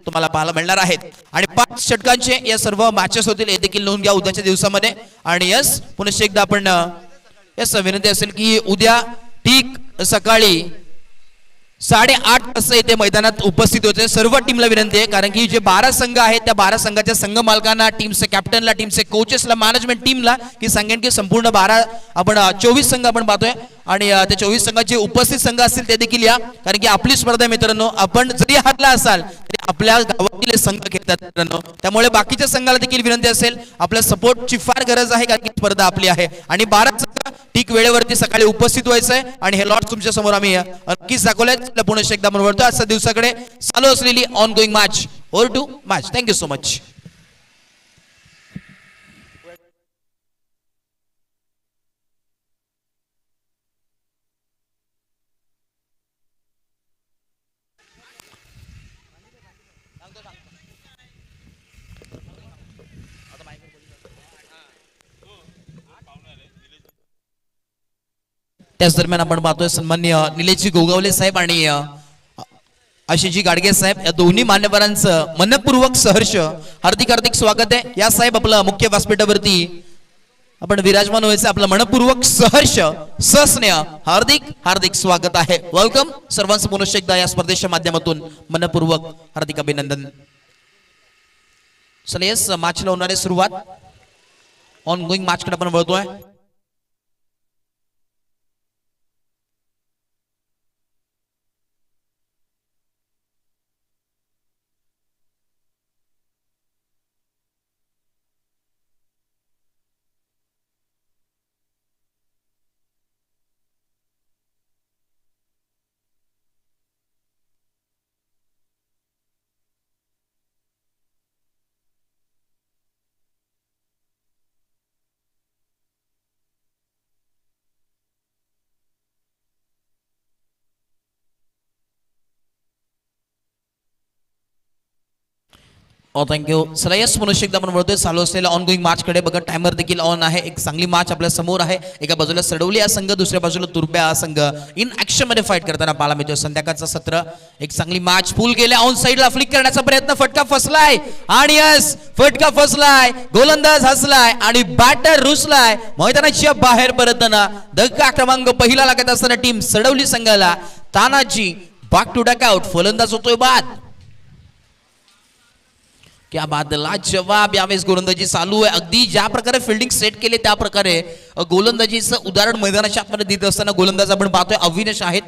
तुम्हाला पाहायला मिळणार आहेत आणि 5 षटकांचे या सर्व मॅचेस होतील हे देखील नोंद घ्या उद्याच्या दिवसामध्ये. आणि यस पुन्हा एकदा आपण यस विनंती असेल की उद्या ठीक सकाळी 8:30 वाजता इथे मैदानात उपस्थित होते सर्व टीमला विनंती आहे, कारण की जे 12 संघ आहेत त्या 12 संघाच्या संघ मालकांना, टीमचे कॅप्टनला, टीमचे कोचेसला, मॅनेजमेंट टीमला की सांगेन की संपूर्ण 24 संघ आपण पाहतोय आणि त्या 24 संघाचे उपस्थित संघ असतील ते देखील या, कारण की आपली स्पर्धा मित्रांनो आपण जरी हरला असाल तरी आपल्या गावातील संघ खेळतात मित्रांनो. त्यामुळे बाकीच्या संघाला देखील विनंती असेल आपल्या सपोर्टची फार गरज आहे, कारण की स्पर्धा आपली आहे आणि 12 संघ ठीक वेळेवरती सकाळी उपस्थित व्हायचं आहे आणि हे लॉट तुमच्या समोर आम्ही नक्कीच दाखवलेत. पुन्हा एकदा आपण वळतो आजच्या दिवसाकडे चालू असलेली ongoing match over to match. Thank you so much. त्याच दरम्यान आपण पाहतोय सन्माननीय निलेशजी गोगावले साहेब आणि आशिषजी गाडगे साहेब या दोन्ही मान्यवरांचं मनपूर्वक सहर्ष हार्दिक हार्दिक स्वागत आहे. या साहेब आपलं मुख्य व्यासपीठावरती आपण विराजमान व्हायचं आपलं मनपूर्वक सहर्ष सस्नेह हार्दिक हार्दिक स्वागत आहे. वेलकम सर्वांचं पुन्हा एकदा या स्पर्धेच्या माध्यमातून मनपूर्वक हार्दिक अभिनंदन. चला येस मॅचला होणारी सुरुवात ऑन गोईंग मॅच कडे आपण वळतोय. थँक्यू. चला यस मनुष्य एकदा आपण बोलतोय चालू असलेल्या ऑन गोईंग मॅच कडे. बघा टायमर देखील ऑन आहे. एक चांगली मॅच आपल्या समोर आहे. एका बाजूला सडवली हा संघ, दुसऱ्या बाजूला तुर्ब्या हा संघ इन ऍक्शन मध्ये फाईट करताना पाहायला मिळतो. संध्याकाळचं सत्र एक चांगली मॅच फुल केल्या. ऑन साइडला फ्लिक करण्याचा प्रयत्न, फटका फसलाय आणि यस फटका फसलाय. गोलंदाज हसलाय आणि बॅटर रुसलाय. मैदानाच्या बाहेर परतताना धक्का क्रमांक पहिला लागत असताना टीम सडवली संघाला Tanaji back to duck out. फलंदाज होतोय बाद. क्या बात, लाजवाब यावेळेस गोलंदाजी चालू आहे. अगदी ज्या प्रकारे फिल्डिंग सेट केले त्या प्रकारे गोलंदाजीचं उदाहरण मैदानाच्या आतमध्ये देत असताना गोलंदाज आपण पाहतोय अविनाश आहेत.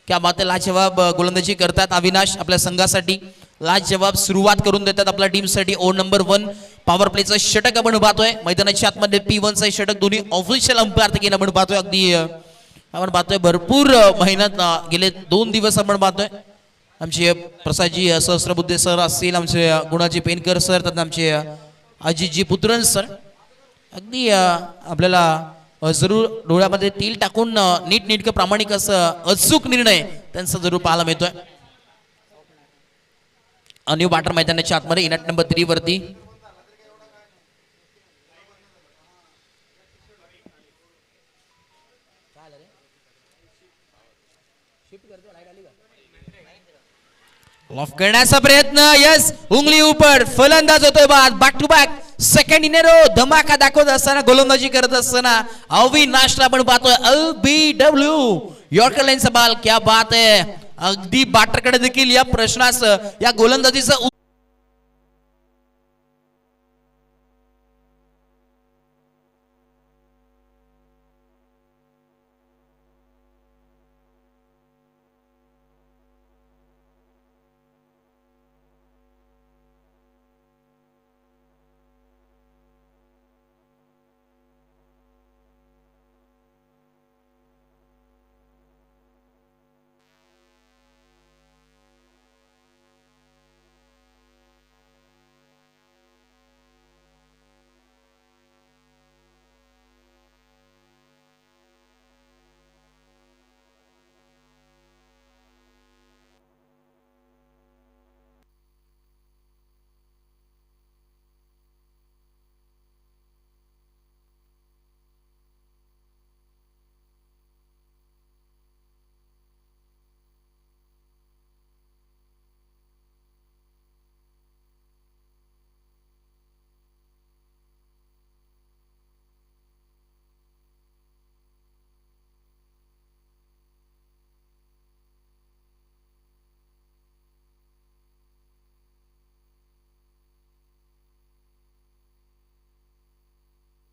क्या बात, लाजवाब गोलंदाजी करतात अविनाश आपल्या संघासाठी. लाजवाब सुरुवात करून देतात आपल्या टीमसाठी. ओव्हर नंबर 1 पॉवर प्लेचं षटक आपण पाहतोय मैदानाच्या आतमध्ये. P1 चं षटक दोन्ही ऑफिशियल अंपायर केलं आपण पाहतोय. अगदी आपण पाहतोय भरपूर मेहनत गेले 2 दिवस आपण पाहतोय. आमचे प्रसादजी सहस्रबुद्धे सर असतील, आमचे गुणाजी पेनकर सर, तर आमचे अजितजी पुत्रन सर. अगदी आपल्याला जरूर डोळ्यामध्ये तेल टाकून नीटनेटकं प्रामाणिक असं अचूक निर्णय त्यांचा जरूर पाहायला मिळतोय. न्यू बॅटर मैदानाच्या आतमध्ये इनॅट नंबर 3 वरती. ऑफ करण्याचा प्रयत्न, यस उंगली ऊपर. फलंदाज होतोय बाद. Back to back second in row धमाका दाखवत असताना गोलंदाजी करत असताना अविनाशला आपण पाहतोय. LBW यॉर्कर लाईनचा बॉल. क्या बात आहे. अगदी बॅटरकडे देखील या प्रश्नाचं या गोलंदाजीचं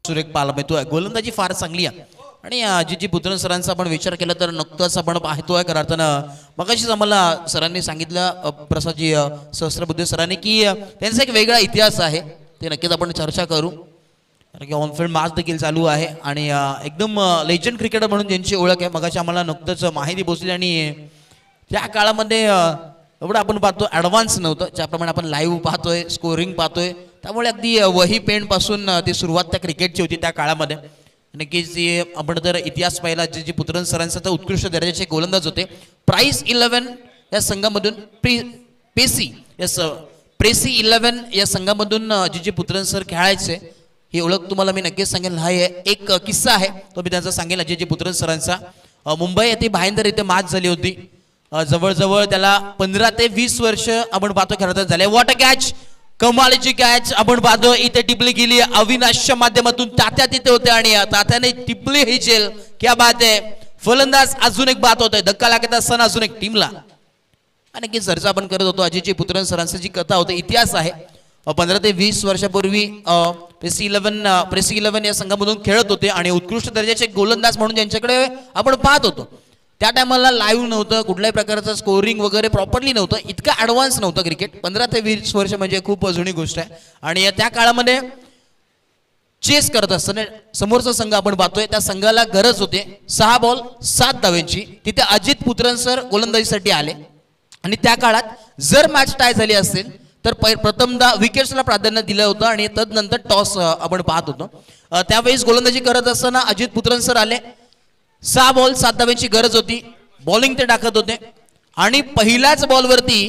सुरेख पाहायला मिळतोय. गोलंदाजी फार चांगली आहे आणि अजितजी पुत्रन सरांचा आपण विचार केला तर नुकताच आपण पाहतोय खरं अर्थानं मगाशीच आम्हाला सरांनी सांगितलं प्रसादजी सहस्त्रबुद्धे सरांनी की त्यांचा एक वेगळा इतिहास आहे, ते नक्कीच आपण चर्चा करू. कारण की ऑनफिल्ड मॅच देखील चालू आहे आणि एकदम लेजंड क्रिकेटर म्हणून ज्यांची ओळख आहे मगाशी आम्हाला नुकतंच माहिती पोचली. आणि त्या काळामध्ये एवढं आपण पाहतो ॲडव्हान्स नव्हतं, ज्याप्रमाणे आपण लाईव्ह पाहतोय, स्कोरिंग पाहतोय, त्यामुळे अगदी वही पेन पासून ती सुरुवात त्या क्रिकेटची होती त्या काळामध्ये. नक्कीच आपण जर इतिहास पाहिला जे पुत्रन सरांचा तर उत्कृष्ट दर्जाचे गोलंदाज होते. प्राइस 11 या संघामधून प्रेसी 11 या संघामधून जे पुत्रन सर खेळायचे ही ओळख तुम्हाला मी नक्कीच सांगेल. हा एक किस्सा आहे तो मी त्यांचा सांगेल. जे पुत्रन सरांचा मुंबई येथे भाईंदर येथे मॅच झाली होती. जवळजवळ त्याला 15 ते 20 वर्ष आपण पाहतो खरं तर झाले. वॉट अ कॅच, कमालीची कॅच आपण पाहतो इथे टिपली गेली अविनाशच्या माध्यमातून. तात्या तिथे होते आणि तात्याने टिपली ही जेल. क्या बात आहे. फलंदाज अजून एक बात होतोय, धक्का लागत असताना अजून एक टीमला. आणि की चर्चा आपण करत होतो अजयजी पुत्रन सरांची जी कथा होती, इतिहास आहे. 15 ते 20 वर्षापूर्वी प्रेसी 11 या संघामधून खेळत होते आणि उत्कृष्ट दर्जाचे गोलंदाज म्हणून ज्यांच्याकडे आपण पाहत होतो. त्या टायमाला लाईव्ह नव्हतं, कुठल्याही प्रकारचं स्कोरिंग वगैरे प्रॉपरली नव्हतं, इतकं ॲडव्हान्स नव्हतं क्रिकेट. 15 ते 20 वर्ष म्हणजे खूप जुनी गोष्ट आहे. आणि त्या काळामध्ये चेस करत असताना समोरचा संघ आपण पाहतोय त्या संघाला गरज होते 6 बॉल 7 धावांची. तिथे अजित पुत्रन सर गोलंदाजीसाठी आले आणि त्या काळात जर मॅच टाय झाली असेल तर प्रथमदा विकेट्सला प्राधान्य दिलं होतं आणि तदनंतर टॉस आपण पाहत होतो. त्यावेळेस गोलंदाजी करत असताना अजित पुत्रन सर आले. 6 बॉल 7 धावांची गरज होती. बॉलिंग ते टाकत होते आणि पहिल्याच बॉलवरती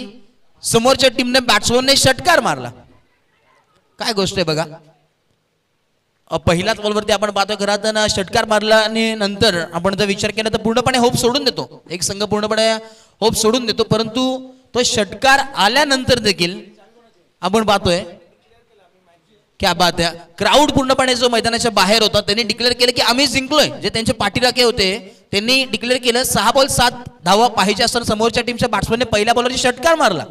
समोरच्या टीमने बॅट्समनने षटकार मारला. काय गोष्ट आहे बघा. पहिल्याच बॉलवरती आपण पाहतो घरात षटकार मारला आणि नंतर आपण जर विचार केला तर पूर्णपणे होप सोडून देतो. एक संघ पूर्णपणे होप सोडून देतो, परंतु तो षटकार आल्यानंतर देखील आपण पाहतोय क्या बात आहे. क्राऊड पूर्णपणे जो मैदानाच्या बाहेर होता त्यांनी डिक्लेअर केलं की आम्ही जिंकलोय. जे त्यांचे पाठीराखे होते त्यांनी डिक्लेअर केलं 6 बॉल 7 धावा पाहिजे असताना समोरच्या टीमच्या बॅट्समनने पहिल्या बॉलवरती षटकार मारला.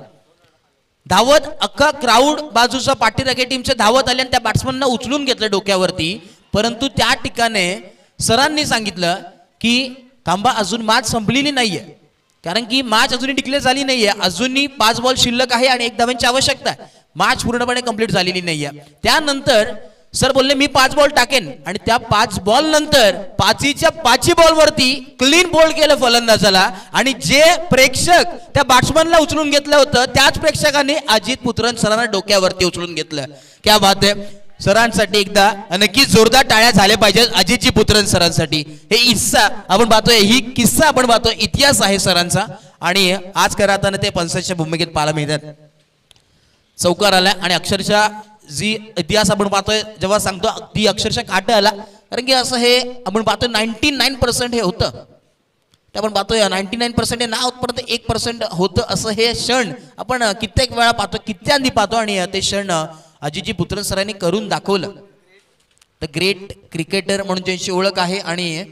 धावत अख्खा क्राऊड बाजूचा पाठीराखे टीमच्या धावत आले आणि त्या बॅट्समनला उचलून घेतलं डोक्यावरती. परंतु त्या ठिकाणी सरांनी सांगितलं की थांबा, अजून मॅच संपलेली नाहीये, कारण की मॅच अजूनही डिक्लेअर झाली नाहीये. अजूनही 5 बॉल शिल्लक आहे आणि 1 धावांची आवश्यकता आहे. मॅच पूर्णपणे कंप्लीट झालेली नाहीये. त्यानंतर सर बोलले मी 5 बॉल टाकेन आणि त्या 5 बॉल नंतर 5 बॉलवरती क्लीन बोल्ड केलं फलंदाजाला. आणि जे प्रेक्षक त्या बॅट्समनला उचलून घेतलं होतं त्याच प्रेक्षकांनी अजित पुत्रन सरांना डोक्यावरती उचलून घेतलं. क्या बात आहे. सरांसाठी एकदा नक्कीच जोरदार टाळ्या झाल्या पाहिजेत अजितजी पुत्रन सरांसाठी. हे किस्सा आपण पाहतोय, ही किस्सा आपण पाहतोय, इतिहास आहे सरांचा. आणि आज करताना ते 65च्या भूमिकेत पाहायला मिळतात. चौकार आला आणि अक्षरशः जी इतिहास आपण पाहतोय जेव्हा सांगतो अगदी अक्षरशः काटा आला. कारण की असं हे आपण पाहतोय 99% हे होतं. ते आपण पाहतोय 99% हे नाव परत 1% होतं असं हे क्षण आपण कित्येक वेळा पाहतो, कित्यांदी पाहतो. आणि ते क्षण अजितजी पुत्रन सरांनी करून दाखवलं. द ग्रेट क्रिकेटर म्हणून ज्यांची ओळख आहे. आणि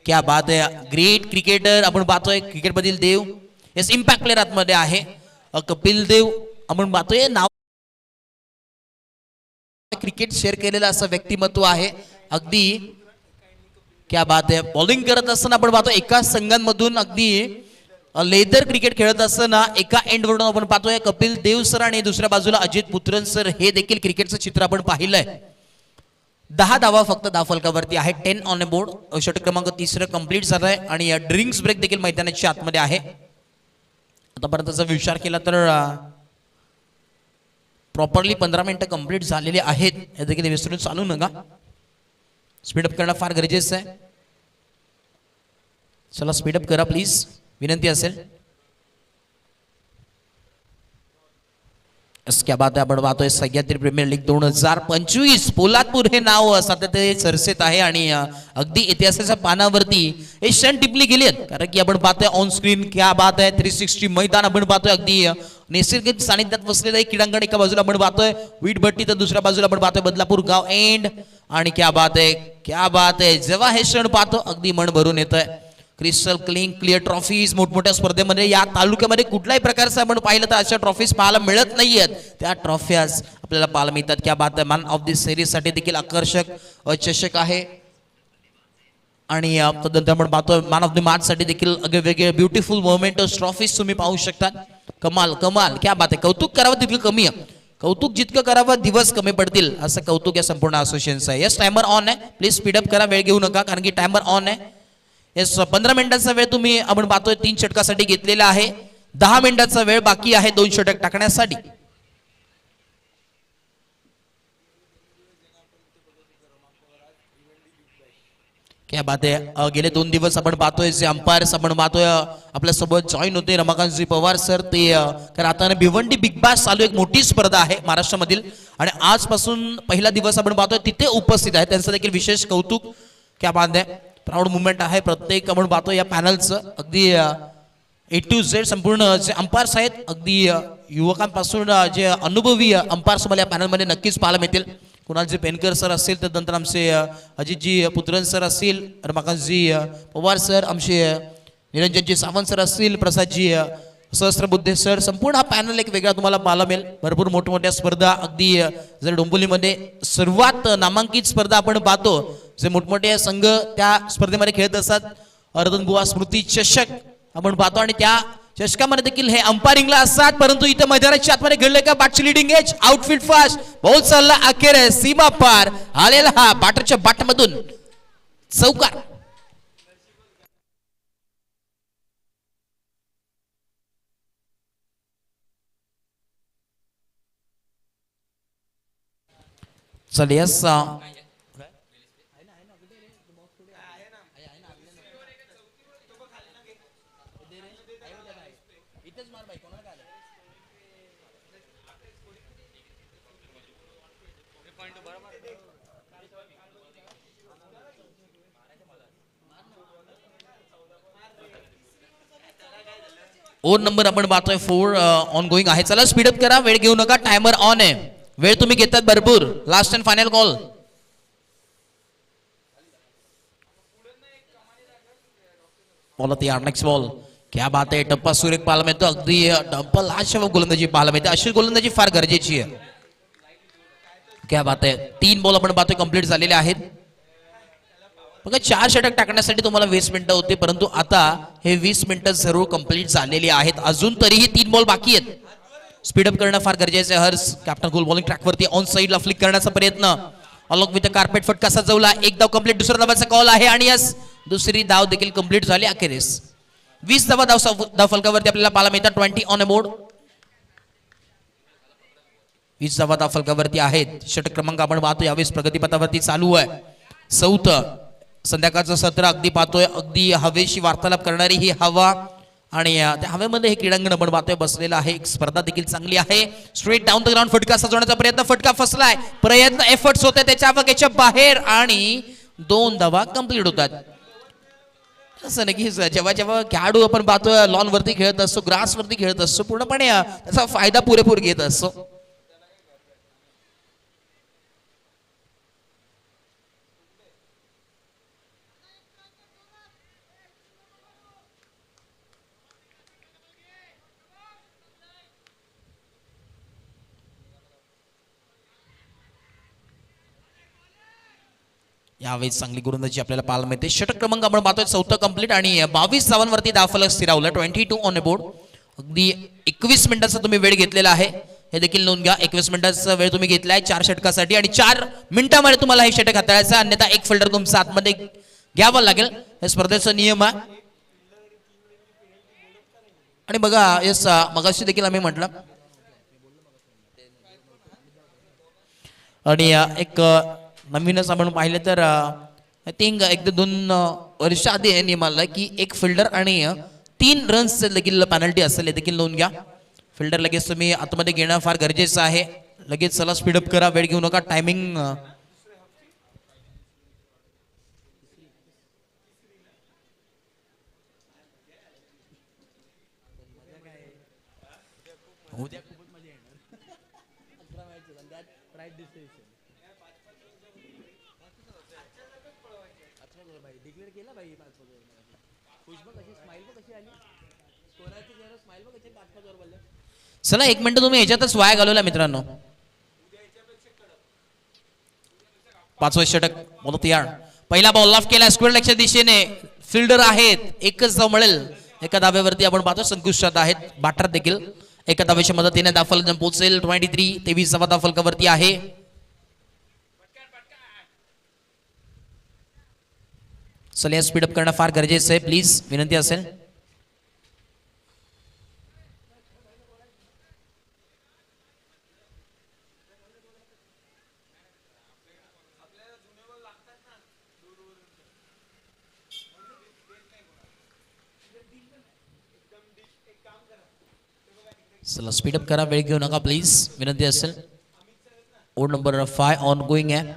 क्या बात आहे. ग्रेट क्रिकेटर आपण पाहतोय, क्रिकेटमधील देव. येस, इम्पॅक्ट प्लेअर आतमध्ये आहे कपिल देव. आपण पाहतोय नाव क्रिकेट शेअर केलेलं असं व्यक्तिमत्व आहे. अगदी क्या बात आहे. बॉलिंग करत असताना आपण पाहतो एका संघांमधून अगदी लेदर क्रिकेट खेळत असताना एका एंडवरून आपण पाहतोय कपिल देव सर आणि दुसऱ्या बाजूला अजित पुत्रन सर. हे देखील क्रिकेटचं चित्र आपण पाहिलंय. 10 धावा फक्त धावफलकावरती आहे. 10 ऑन अ बोर्ड. षटक क्रमांक 3 कंप्लीट झालाय आणि ड्रिंक्स ब्रेक देखील मैदानाच्या आतमध्ये आहे. आतापर्यंतचा विचार केला तर प्रॉपरली 15 मिनिटं कंप्लीट झालेले आहेत. हे देखील विसरून चालू नका. स्पीडअप करणं फार गरजेचं आहे. चला स्पीडअप करा प्लीज, विनंती असेल. क्या बात आहे. आपण पाहतोय सह्याद्री प्रीमियर लीग 2025 पोलादपूर हे नाव सातत्याने चर्चेत आहे आणि अगदी इतिहासाच्या पानावरती हे क्षण टिपली गेली आहेत. कारण की आपण पाहतोय ऑन स्क्रीन क्या बात आहे 360 मैदान आपण पाहतोय. अगदी नैसर्गिक सानिध्यात बसलेलं एक क्रीडांगण एका बाजूला आपण पाहतोय, वीटभट्टी तर दुसऱ्या बाजूला आपण पाहतोय बदलापूर गाव एंड. आणि क्या बात आहे, क्या बात आहे. जेव्हा हे क्षण पाहतो अगदी मन भरून येतोय. क्रिस्टल क्लीन क्लिअर ट्रॉफीज मोठमोठ्या स्पर्धेमध्ये या तालुक्यामध्ये कुठल्याही प्रकारचं आपण पाहिलं तर अशा ट्रॉफीज पाहायला मिळत नाहीयेत. त्या ट्रॉफीज आपल्याला पाहायला मिळतात. क्या बात आहे. मॅन ऑफ द सिरीज साठी देखील आकर्षक चषक आहे आणि तदनंतर आपण पाहतोय मॅन ऑफ द मॅच साठी देखील वेगवेगळे ब्युटिफुल मोमेंट्स ट्रॉफीज तुम्ही पाहू शकता. कमाल कमाल क्या बात आहे. कौतुक करावं तितकं कमी आहे. कौतुक जितकं करावं दिवस कमी पडतील असं कौतुक या संपूर्ण असोसिएशनचं आहे. यस टायमर ऑन आहे. प्लीज स्पीडअप करा. वेळ घेऊ नका कारण की टायमर ऑन आहे. यस 15 मिनिटांचा वेळ तुम्ही आपण पाहतोय 3 षटकासाठी घेतलेला आहे. 10 मिनिटाचा वेळ बाकी आहे 2 षटक टाकण्यासाठी. क्या बात आहे. गेले 2 दिवस आपण पाहतोय जे अंपायर्स आपण पाहतोय आपल्या सोबत जॉईन होते रमाकांतजी पवार सर ते तर आता भिवंडी बिग बॅश चालू एक मोठी स्पर्धा आहे महाराष्ट्रामधील आणि आजपासून पहिला दिवस आपण पाहतोय तिथे उपस्थित आहे त्यांचं देखील विशेष कौतुक. क्या बात आहे. प्राऊड मुवमेंट आहे प्रत्येक आपण पाहतोय या पॅनलचं अगदी A to Z संपूर्ण जे अंपायर्स आहेत अगदी युवकांपासून जे अनुभवी अंपायर्स मला या पॅनलमध्ये नक्कीच पाहायला मिळतील. कुणालजी पेनकर सर असतील तर नंतर आमचे अजितजी पुत्रन सर असतील रमाकांतजी पवार सर आमचे निरंजनजी सावंत सर असतील प्रसादजी सहस्त्रबुद्धे सर संपूर्ण हा पॅनल एक वेगळा तुम्हाला पाहायला मिळेल. भरपूर मोठमोठ्या स्पर्धा अगदी जर डोंबिवलीमध्ये सर्वात नामांकित स्पर्धा आपण पाहतो जे मोठमोठे संघ त्या स्पर्धेमध्ये खेळत असतात. अर्धन बुवा स्मृती चषक आपण पाहतो आणि त्या चषकामध्ये देखील हे अंपायरिंगला असतात परंतु इथे मैदानाच्या आतमध्ये घडलंय का बाटची लिडिंग एज आउटफील्ड फास्ट बहुत चालला अखेर सीमा पार आलेला हा बाटरच्या बाटमधून चौकार. चल यस ओन नंबर आपण पाहतोय 4 ऑन गोईंग आहे. चला स्पीडअप करा. वेळ घेऊ नका. टायमर ऑन आहे. वेळ तुम्ही घेतात भरपूर. Last and final call. Ball तयार. Next ball. क्या बात आहे. टप्पा सुरेख पाहायला मिळतो. अगदी डबल लाजवाब गोलंदाजी पाहायला मिळते. अशी गोलंदाजी फार गरजेची आहे. क्या बात आहे. 3 बॉल आपण पाहतोय कंप्लीट झालेले आहेत. बघा 4 षटक टाकण्यासाठी तुम्हाला 20 मिनिटं होती परंतु आता हे 20 मिनिटं सर्व कंप्लीट झालेली आहेत. अजून तरीही 3 बॉल बाकी आहेत. स्पीडअप करणं फार गरजेचं आहे. हर्ष कॅप्टन गोल बॉलिंग ट्रॅकवरती ऑन साइडला फ्लिक करण्याचा प्रयत्न अलॉंग विथ कार्पेट फटका सजवला. एक धाव कंप्लीट. दुसऱ्या धावाचा कॉल आहे आणि यस दुसरी धाव देखील कंप्लीट झाली अखेरीस. 20 धावा धाव फलकावरती आपल्याला पाहायला मिळतात. 20 ऑन अ बोर्ड. 20 धावा धाव फलकावरती आहेत. षटक क्रमांक आपण पाहतो यावेळेस प्रगतीपथावरती चालू आहे. 4th संध्याकाळचं सत्र अगदी पाहतोय. अगदी हवेशी वार्तालाप करणारी ही हवा आणि त्या हवेमध्ये हे क्रीडांगण आपण पाहतोय बसलेलं आहे. एक स्पर्धा देखील चांगली आहे. स्ट्रेट डाऊन द ग्राउंड फटका सजवण्याचा प्रयत्न. फटका फसलाय. प्रयत्न एफर्ट्स होते त्याच्या बघ्याच्या बाहेर आणि 2 धावा कंप्लीट होतात. असं नाही की जेव्हा जेव्हा खेळाडू आपण पाहतोय लॉन वरती खेळत असतो ग्रास वरती खेळत असतो पूर्णपणे त्याचा फायदा पुरेपूर घेत असतो. यावेळेस चांगली गोलंदाजी आपल्याला पाहायला मिळते. षटक क्रमांक आपण पाहतोय 4th कंप्लीट आणि 22 धावांवरती धावफलक स्थिरावला. 22 ऑन बोर्ड. अगदी 21 मिनिटाचा तुम्ही वेळ घेतलेला आहे हे देखील नोंद घ्या. 21 मिनिटाचा वेळ तुम्ही घेतलाय 4 षटकासाठी आणि 4 मिनिटांमध्ये तुम्हाला हे षटक हाताळायचं अन्यथा एक फिल्डर तुमचा आतमध्ये घ्यावा लागेल. हे स्पर्धेचा नियम आहे. आणि बघा यस मगाशी देखील आम्ही म्हटलं आणि एक नवीनच आपण पाहिलं तर आय थिंक 1-2 वर्ष आधी हे नियम आला की एक फिल्डर आणि 3 रन्स देखील पेनल्टी असेल हे देखील नोंद घ्या. फिल्डर लगेच तुम्ही आतमध्ये घेणं फार गरजेचं आहे. लगेच चला स्पीडअप करा. वेळ घेऊ नका. टायमिंग चला 1 मिनिट तुम्ही ह्याच्यातच वाया घालवला मित्रांनो. 5वे षटक बोलत यार. पहिला बॉल लाफ केला स्क्वेअर लेगच्या दिशेने. फिल्डर आहेत, एकच धाव मिळेल. एका धाब्यावरती आपण पाहतो संकुष्टात आहेत बाटर देखील. एका धावेच्या मदतीने धावफलक पोहोचेल 23 23 धावफलकावरती आहे. चला स्पीडअप करणं फार गरजेचं आहे, प्लीज विनंती असेल. चला स्पीडअप करा, वेळ घेऊ नका प्लीज विनंती असेल. ओड नंबर 5 ऑन गोइंग आहे.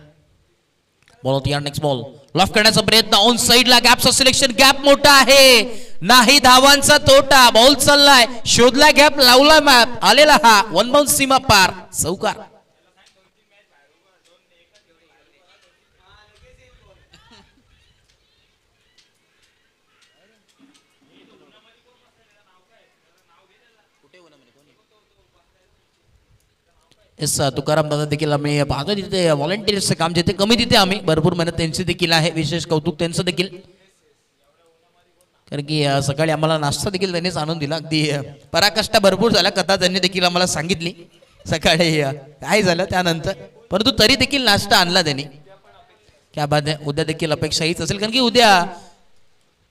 बॉल होती यार. नेक्स्ट बॉल लॉफ करण्याचा प्रयत्न ऑन साइडला. गॅपचा सिलेक्शन, गॅप मोठा आहे, नाही धावांचा तोटा. बॉल चाललाय, शोधला गॅप, लावला मॅप, आलेला हा 1 बाउंस सीमा पार, चौकार. येस तुकाराम दादा देखील आम्ही पाहतो तिथे व्हॉलंटियर्सचं काम जिथे कमी तिथे आम्ही भरपूर मेहनत त्यांची देखील आहे. विशेष कौतुक त्यांचं देखील, कारण की सकाळी आम्हाला नाश्ता देखील त्यांनीच आणून दिला. अगदी पराकाष्ठा भरपूर झाला, कथा त्यांनी देखील आम्हाला सांगितली सकाळी काय झालं त्यानंतर, परंतु तरी देखील नाश्ता आणला त्यांनी. क्या बात आहे. उद्या देखील अपेक्षा हीच असेल, कारण की उद्या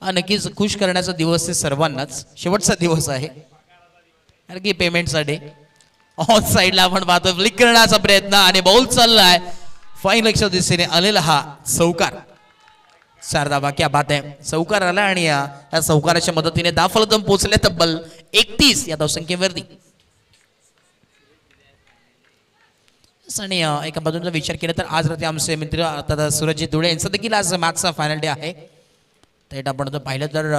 नक्कीच खुश करण्याचा दिवस आहे सर्वांनाच, शेवटचा दिवस आहे कारण की पेमेंटसाठी. ऑन साइडला आपण पाहतो फ्लिक करण्याचा प्रयत्न आणि बॉल चाललाय फाईन लक्षात दिसेने आलेला हा चौकार. 4 धावा. क्या बात आहे. चौकार आला आणि या चौकाराच्या मदतीने धावफलक पोहोचले तब्बल 31 या धावसंख्येवरती. आणि एका बाजूचा विचार केला तर आज रात्री आमचे मित्र अर्थात सूरजजी धुळे यांचा देखील आज मॅचचा फायनल डे आहे. तर आपण पाहिलं तर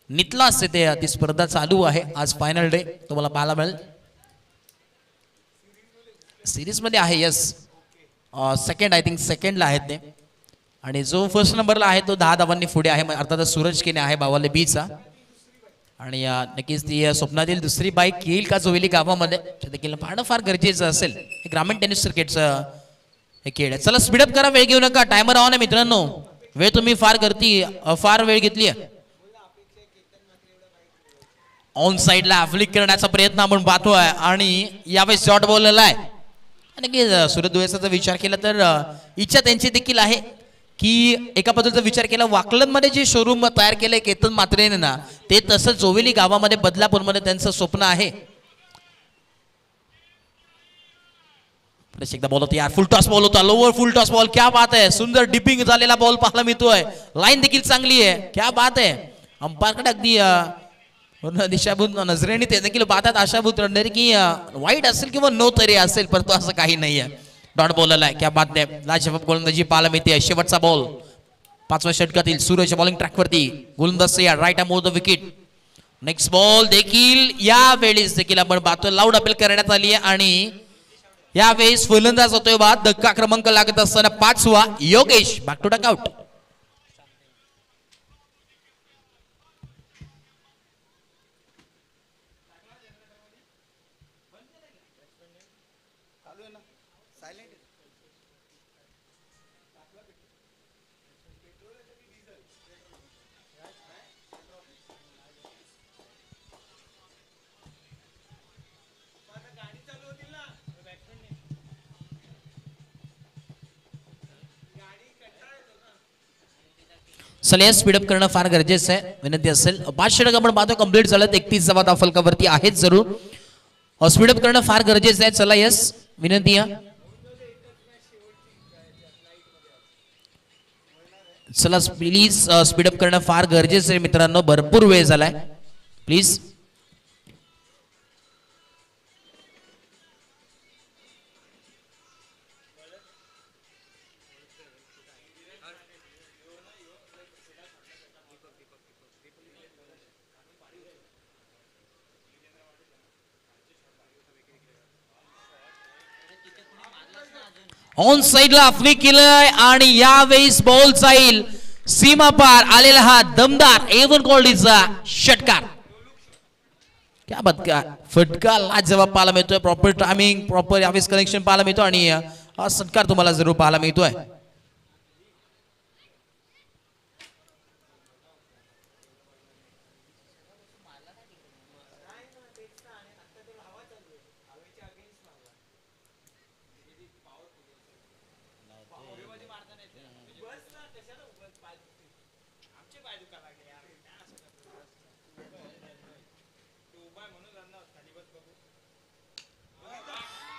नितला असते ते ती स्पर्धा चालू आहे. आज फायनल डे तुम्हाला पाहायला मिळेल. सिरीज मध्ये आहे. यस सेकंड, आय थिंक सेकंडला आहेत ते. आणि जो फर्स्ट नंबरला आहे तो 10 धावांनी पुढे आहे, अर्थात सूरज केने आहे बावाले बीचा. आणि नक्कीच ती स्वप्नातील दुसरी बाईक येईल का जोवेली गावामध्ये देखील पाहणं फार गरजेचं असेल. हे ग्रामीण टेनिस क्रिकेटचं हे खेळ आहे. चला स्पीडअप करा, वेळ घेऊ नका, टायमर ऑन आहे मित्रांनो. वेळ तुम्ही फार वेळ घेतली आहे. ऑन साइडला फ्लिक करण्याचा प्रयत्न आपण पाहतोय आणि यावेळेस शॉर्ट बॉलला आहे. आणि सूरज दुवेसाचा विचार केला तर इच्छा त्यांची देखील आहे की एका पद्धतीचा विचार केला वाकलन मध्ये जे शोरूम तयार केलंय केतन मात्रेने ना, ते तसं जोवेली गावामध्ये बदलापूरमध्ये त्यांचं स्वप्न आहे. एकदा बॉल होता यार, फुल टॉस बॉल होता, लोअर फुल टॉस बॉल. क्या बात आहे. सुंदर डिपिंग झालेला बॉल पाहायला मिळतोय. लाईन देखील चांगली आहे. क्या बात आहे. अंपायरकडे अगदी दिशाभूत नजरेने ते देखील पाहतात आशाभूत रणधीर की वाईट असेल किंवा नो तरी असेल, परंतु असं काही नाहीये. डॉट बॉलर आहे. क्या बात आहे. लाजवाब गोलंदाजी पाहायला मिळते. शेवटचा बॉल 5व्या षटकातील सूरज बॉलिंग ट्रॅकवरती. गोलंदाज या right more the wicket. Next ball देखील या वेळेस देखील आपण पाहतो लाऊड अपील करण्यात आली आहे आणि यावेळेस फलंदाज होतोय बाद. धक्का क्रमांक लागत असताना 5वा योगेश बॅक टू डकआउट. चला स्पीडअप करणं फार गरजेचं आहे, विनंती असेल. 5 षटक आपण पाहतो कंप्लीट झालं. 31 धावफलकावरती आहेत जरूर. स्पीडअप करणं फार गरजेचं आहे. चला यस विनंती आहे. चला प्लीज स्पीडअप करणं फार गरजेचं आहे मित्रांनो, भरपूर वेळ झालाय प्लीज. ऑन साइडला फ्लिक केलंय आणि यावेळेस बॉल जाईल सीमा पार आलेला हा दमदार एवन क्वालिटीचा षटकार. क्या बात का फटका लाजवाब पाहायला मिळतोय. प्रॉपर टायमिंग प्रॉपर यावेळेस कनेक्शन पाहायला मिळतो आणि हा षटकार तुम्हाला जरूर पाहायला मिळतोय.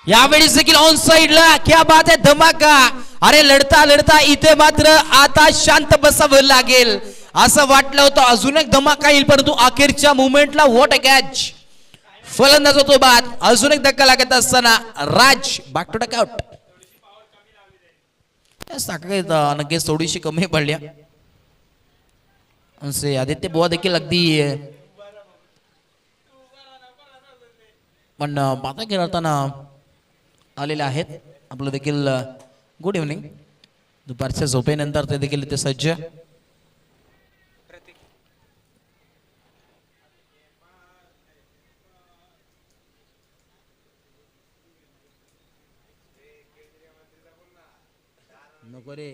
यावेळेस देखील ऑन साइडला क्या बात आहे धमाका. अरे लढता लढता इथे मात्र आता शांत बसावं लागेल असं वाटलं होतं. अजून एक धमाका येईल परंतु अखेरच्या मुवमेंटला व्हॉट अ कॅच. फलंदाज होतो बाद. अजून एक धक्का लागत असताना राज बॅक टू डकआउट. नक्कीच थोडीशी कमी पडल्या. आदित्य बुवा देखील अगदी पण पाता खेळताना आलेले आहेत. आपलं देखील गुड इव्हनिंग. दुपारच्या झोपेनंतर ते देखील इथे सज्ज. नको रे.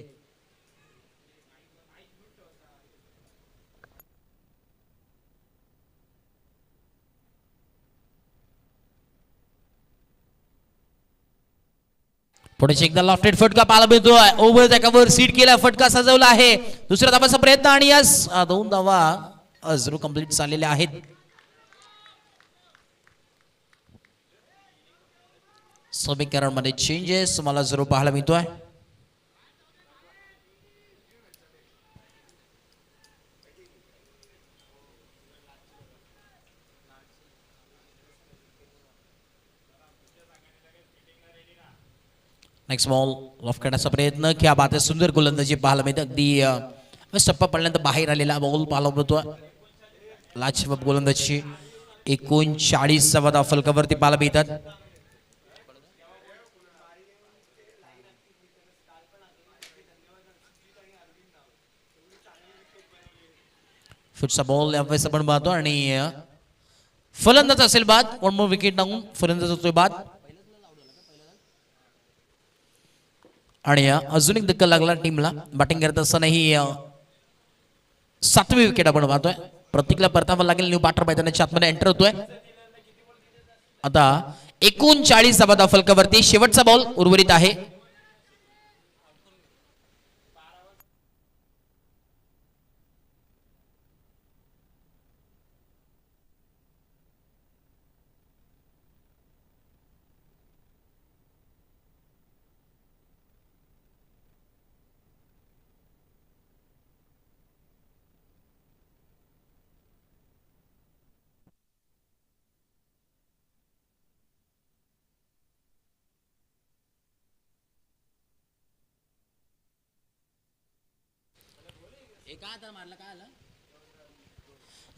पुढे एकदा लॉफ्टेड फटका पाहायला मिळतोय. ओव्हर त्याच्यावर सीट केला फटका सजवला आहे. दुसऱ्या धावाचा प्रयत्न आणि यस 2 धावा जरूर कंप्लीट झालेल्या आहेत. समीकरणमध्ये चेंजेस मला जरूर पाहायला मिळतोय. नेक्स्ट बॉल ऑफ करण्याचा प्रयत्न. क्या बात आहे. सुंदर गोलंदाजी पाहायला मिळते. अगदी टप्पा पडल्यानंतर बाहेर आलेला बॉल पाहायला मिळतो. लाजवाब गोलंदाजी 39 धावा फलकावरती पाहायला मिळतात. फुटचा बॉल यावेळेस आपण पाहतो आणि फलंदाज असेल बाद. वन मोर विकेट टाकून फलंदाज होतोय बाद. आणि अजून एक धक्का लागला टीमला. बॅटिंग करत असतानाही 7वी विकेट आपण पाहतोय. प्रत्येकाला परतावा लागेल. न्यू बॅटर मैदानाच्या आतमध्ये एंटर होतोय. आता 39 धावा फलकावरती शेवटचा बॉल उर्वरित आहे.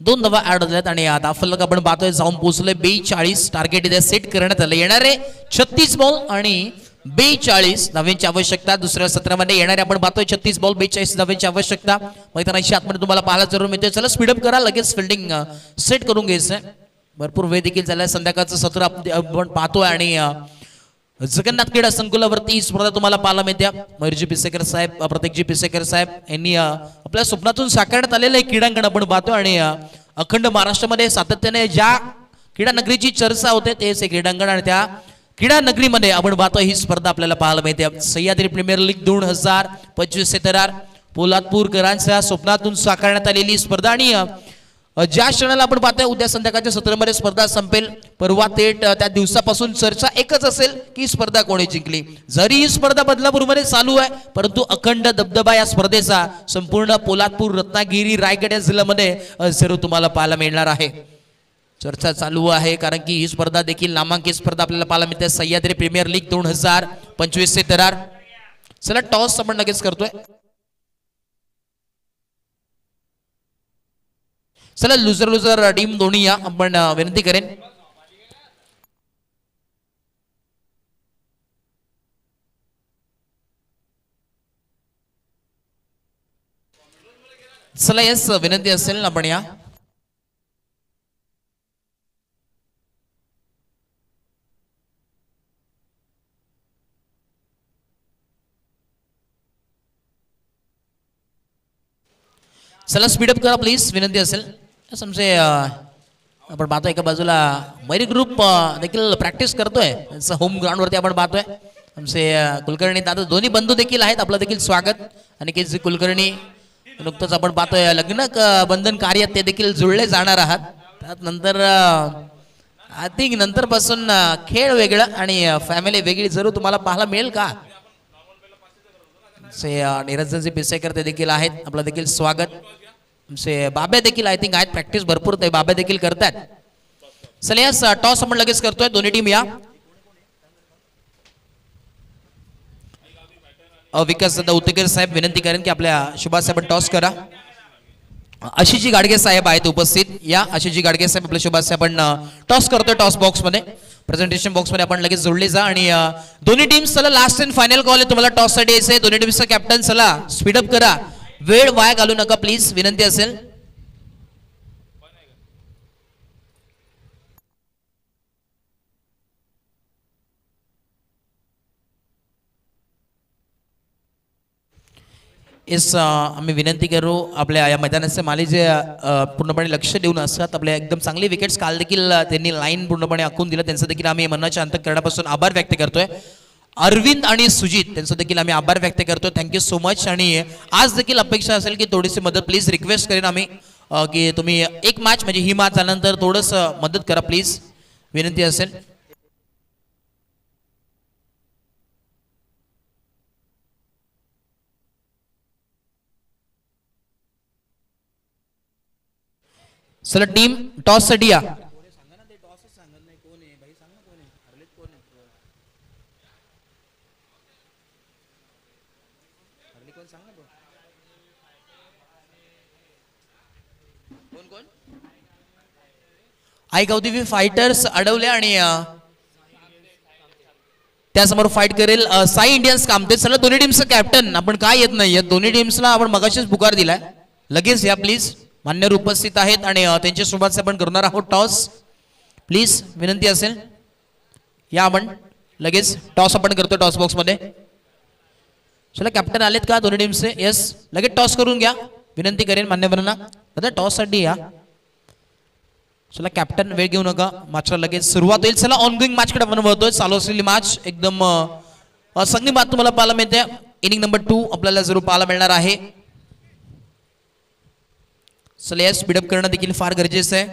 दोन धावा ऍड होतात आणि आता फलक आपण पाहतोय जाऊन पोहोचले 42. टार्गेट इथे सेट करण्यात आलं. येणारे 36 बॉल आणि 42 धावांची आवश्यकता. दुसऱ्या सत्रामध्ये येणारे आपण पाहतोय 36 बॉल 42 धावांची आवश्यकता. मैदानाच्या आतमध्ये तुम्हाला पाहायला जरूर मिळते. चला स्पीडअप करा. लगेच फिल्डिंग सेट करून घ्यायचंय. भरपूर वेळ देखील झालाय. संध्याकाळचं सत्र आपण पाहतोय आणि जगन्नाथ क्रीडा संकुलावरती ही स्पर्धा तुम्हाला पाहायला मिळते. मयूरजी पिसेकर साहेब प्रत्येकजी पिसेकर साहेब यांनी आपल्या स्वप्नातून साकारण्यात आलेलं एक क्रीडांगण आपण पाहतो आणि अखंड महाराष्ट्रामध्ये सातत्याने ज्या क्रीडा नगरीची चर्चा होते तेच एक क्रीडांगण आणि त्या क्रीडा नगरीमध्ये आपण पाहतो ही स्पर्धा आपल्याला पाहायला मिळते. सह्याद्री प्रीमियर लीग 2025 तरार पोलादपूरकरांच्या स्वप्नातून साकारण्यात आलेली स्पर्धा आणि ज्या क्षणाला आपण पाहतोय उद्या संध्याकाळच्या सत्रामध्ये स्पर्धा संपेल. परवा थेट त्या दिवसापासून चर्चा एकच असेल की स्पर्धा कोणी जिंकली. जरी ही स्पर्धा बदलापूरमध्ये चालू आहे परंतु अखंड दबदबा या स्पर्धेचा संपूर्ण पोलादपूर रत्नागिरी रायगड या जिल्ह्यामध्ये जरूर तुम्हाला पाहायला मिळणार आहे. चर्चा चालू आहे कारण की ही स्पर्धा देखील नामांकित स्पर्धा आपल्याला पाहायला मिळते. सह्याद्री प्रीमियर लीग 2025 तरार. चला टॉस आपण लगेच करतोय. चला लुजर टीम दोन्ही या आपण विनंती करेन. चला यस विनंती असेल आपण या. चला स्पीडअप करा प्लीज विनंती असेल. समजे आपण पाहतोय एका बाजूला मैरी ग्रुप देखील प्रॅक्टिस करतोय होम ग्राउंडवरती आपण पाहतोय. आमचे कुलकर्णी दादा दोन्ही बंधू देखील आहेत. आपलं देखील स्वागत. आणि के कुलकर्णी नुकतंच आपण पाहतोय लग्न बंधन कार्य ते देखील जुळले जाणार आहात. त्यानंतर आय थिंक नंतर पासून खेळ वेगळं आणि फॅमिली वेगळी जरूर तुम्हाला पाहायला मिळेल का. निरंजनजी पिसेकर ते देखील आहेत. आपलं देखील स्वागत. आमचे बाबे देखील आय थिंक आहेत. प्रॅक्टिस भरपूर ते बाबे देखील करतात. चला यस टॉस आपण लगेच करतोय. दोन्ही टीम या. विकास दादा उतेकर साहेब विनंती करेन की आपल्या सुभाष साहेब टॉस करा. आशिषजी गाडगे साहेब आहेत उपस्थित. या आशिषजी गाडगे साहेब आपल्या सुभाष साहेब टॉस करतोय. टॉस बॉक्स मध्ये प्रेझेंटेशन बॉक्स मध्ये आपण लगेच जोडले जा. आणि दोन्ही टीम्स चला लास्ट अँड फायनल कॉल आहे तुम्हाला टॉस साठी यायचंय. दोन्ही टीम्सचा कॅप्टन चला स्पीडअप करा. वेळ वाया घालू नका प्लीज विनंती असेल. येस आम्ही विनंती करू आपल्या या मैदानाचे माली जे पूर्णपणे लक्ष देऊन असतात. आपल्या एकदम चांगली विकेट्स काल देखील त्यांनी लाईन पूर्णपणे आखून दिलं. त्यांचं देखील आम्ही मनाच्या अंतःकरणापासून आभार व्यक्त करतोय. अरविंद आणि सुजित त्यांचं देखील आम्ही आभार व्यक्त करतोय. Thank you so much. आणि आज देखील अपेक्षा असेल की थोडीशी मदत प्लीज रिक्वेस्ट करेन आम्ही की तुम्ही एक मॅच म्हणजे ही मॅच झाल्यानंतर थोडंसं मदत करा प्लीज विनंती असेल. चला टीम टॉस साठी या. आई गौदेवी फायटर्स अडवले आणि त्यासमोर फाईट करेल साई इंडियन्स कामते. चला दोन्ही टीमचं कॅप्टन आपण काय येत नाही. दोन्ही टीम्सला आपण मगाशीच पुकार दिलाय. लगेच या प्लीज. मान्यवर उपस्थित आहेत आणि त्यांच्या सोबत आपण करणार आहोत टॉस. प्लीज विनंती असेल या. आपण लगेच टॉस आपण करतो टॉस बॉक्स मध्ये. चला कॅप्टन आलेत का दोन्ही टीमचे. येस लगेच टॉस करून घ्या विनंती करेन मान्यवरांना. दादा टॉस साठी या. चला कॅप्टन वेळ घेऊ नका. मॅचला लगेच सुरुवात होईल. चला ऑनगोईंग मॅच कडे आपण वळतोय. चालू असलेली मॅच एकदम संगीत बात तुम्हाला पाहायला मिळते. इनिंग नंबर 2 आपल्याला जरूर पाहायला मिळणार आहे. चला या स्पीडअप करणं देखील फार गरजेचं आहे.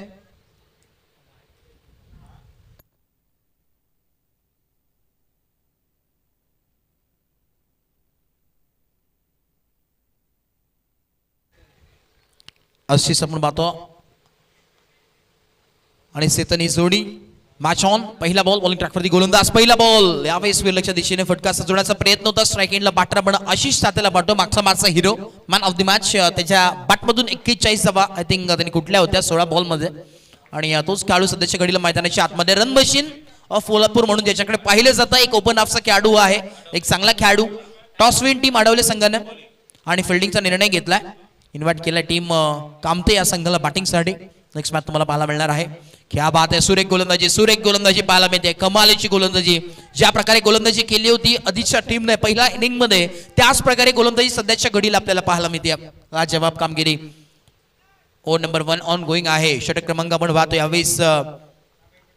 अशीच आपण पाहतो आणि सेतनी जोडी मॅच ऑन. पहिला बॉल बॉलिंग ट्रॅकवरती गोलंदाज. पहिला बॉल यावेळेस विरलक्ष्य दिशेने फटका सजवण्याचा प्रयत्न होता. स्ट्राईक एंडला बॅटर पण आशिष सातेला पाठवतो. मागचा मागचा hero man of the match. त्याच्या बॅटमधून 41 धावा आय थिंक त्यांनी कुठल्या होत्या 16 बॉल मध्ये. आणि तोच खेळाडू सध्याच्या घडीला मैदानाच्या आतमध्ये रन मशीन ऑफ कोल्हापूर म्हणून ज्याच्याकडे पाहिलं जातं. एक ओपन ऑफचा खेळाडू आहे. एक चांगला खेळाडू. टॉस विन टीम अडवले संघाने आणि फिल्डिंगचा निर्णय घेतलाय. इन्व्हाइट केला टीम कामते या संघाला बॅटिंगसाठी. नेक्स्ट मॅच तुम्हाला पाहायला मिळणार आहे. क्या बात आहे. सुरेख गोलंदाजी पाहायला मिळते. कमालीची गोलंदाजी. ज्या प्रकारे गोलंदाजी केली होती आधीच्या टीमने पहिल्या इनिंग मध्ये त्याच प्रकारे गोलंदाजी सध्याच्या घडीला आपल्याला पाहायला मिळते. जवाब कामगिरी. ओव्हर नंबर 1 ऑन गोईंग आहे. षटक क्रमांक आपण पाहतो यावेळेस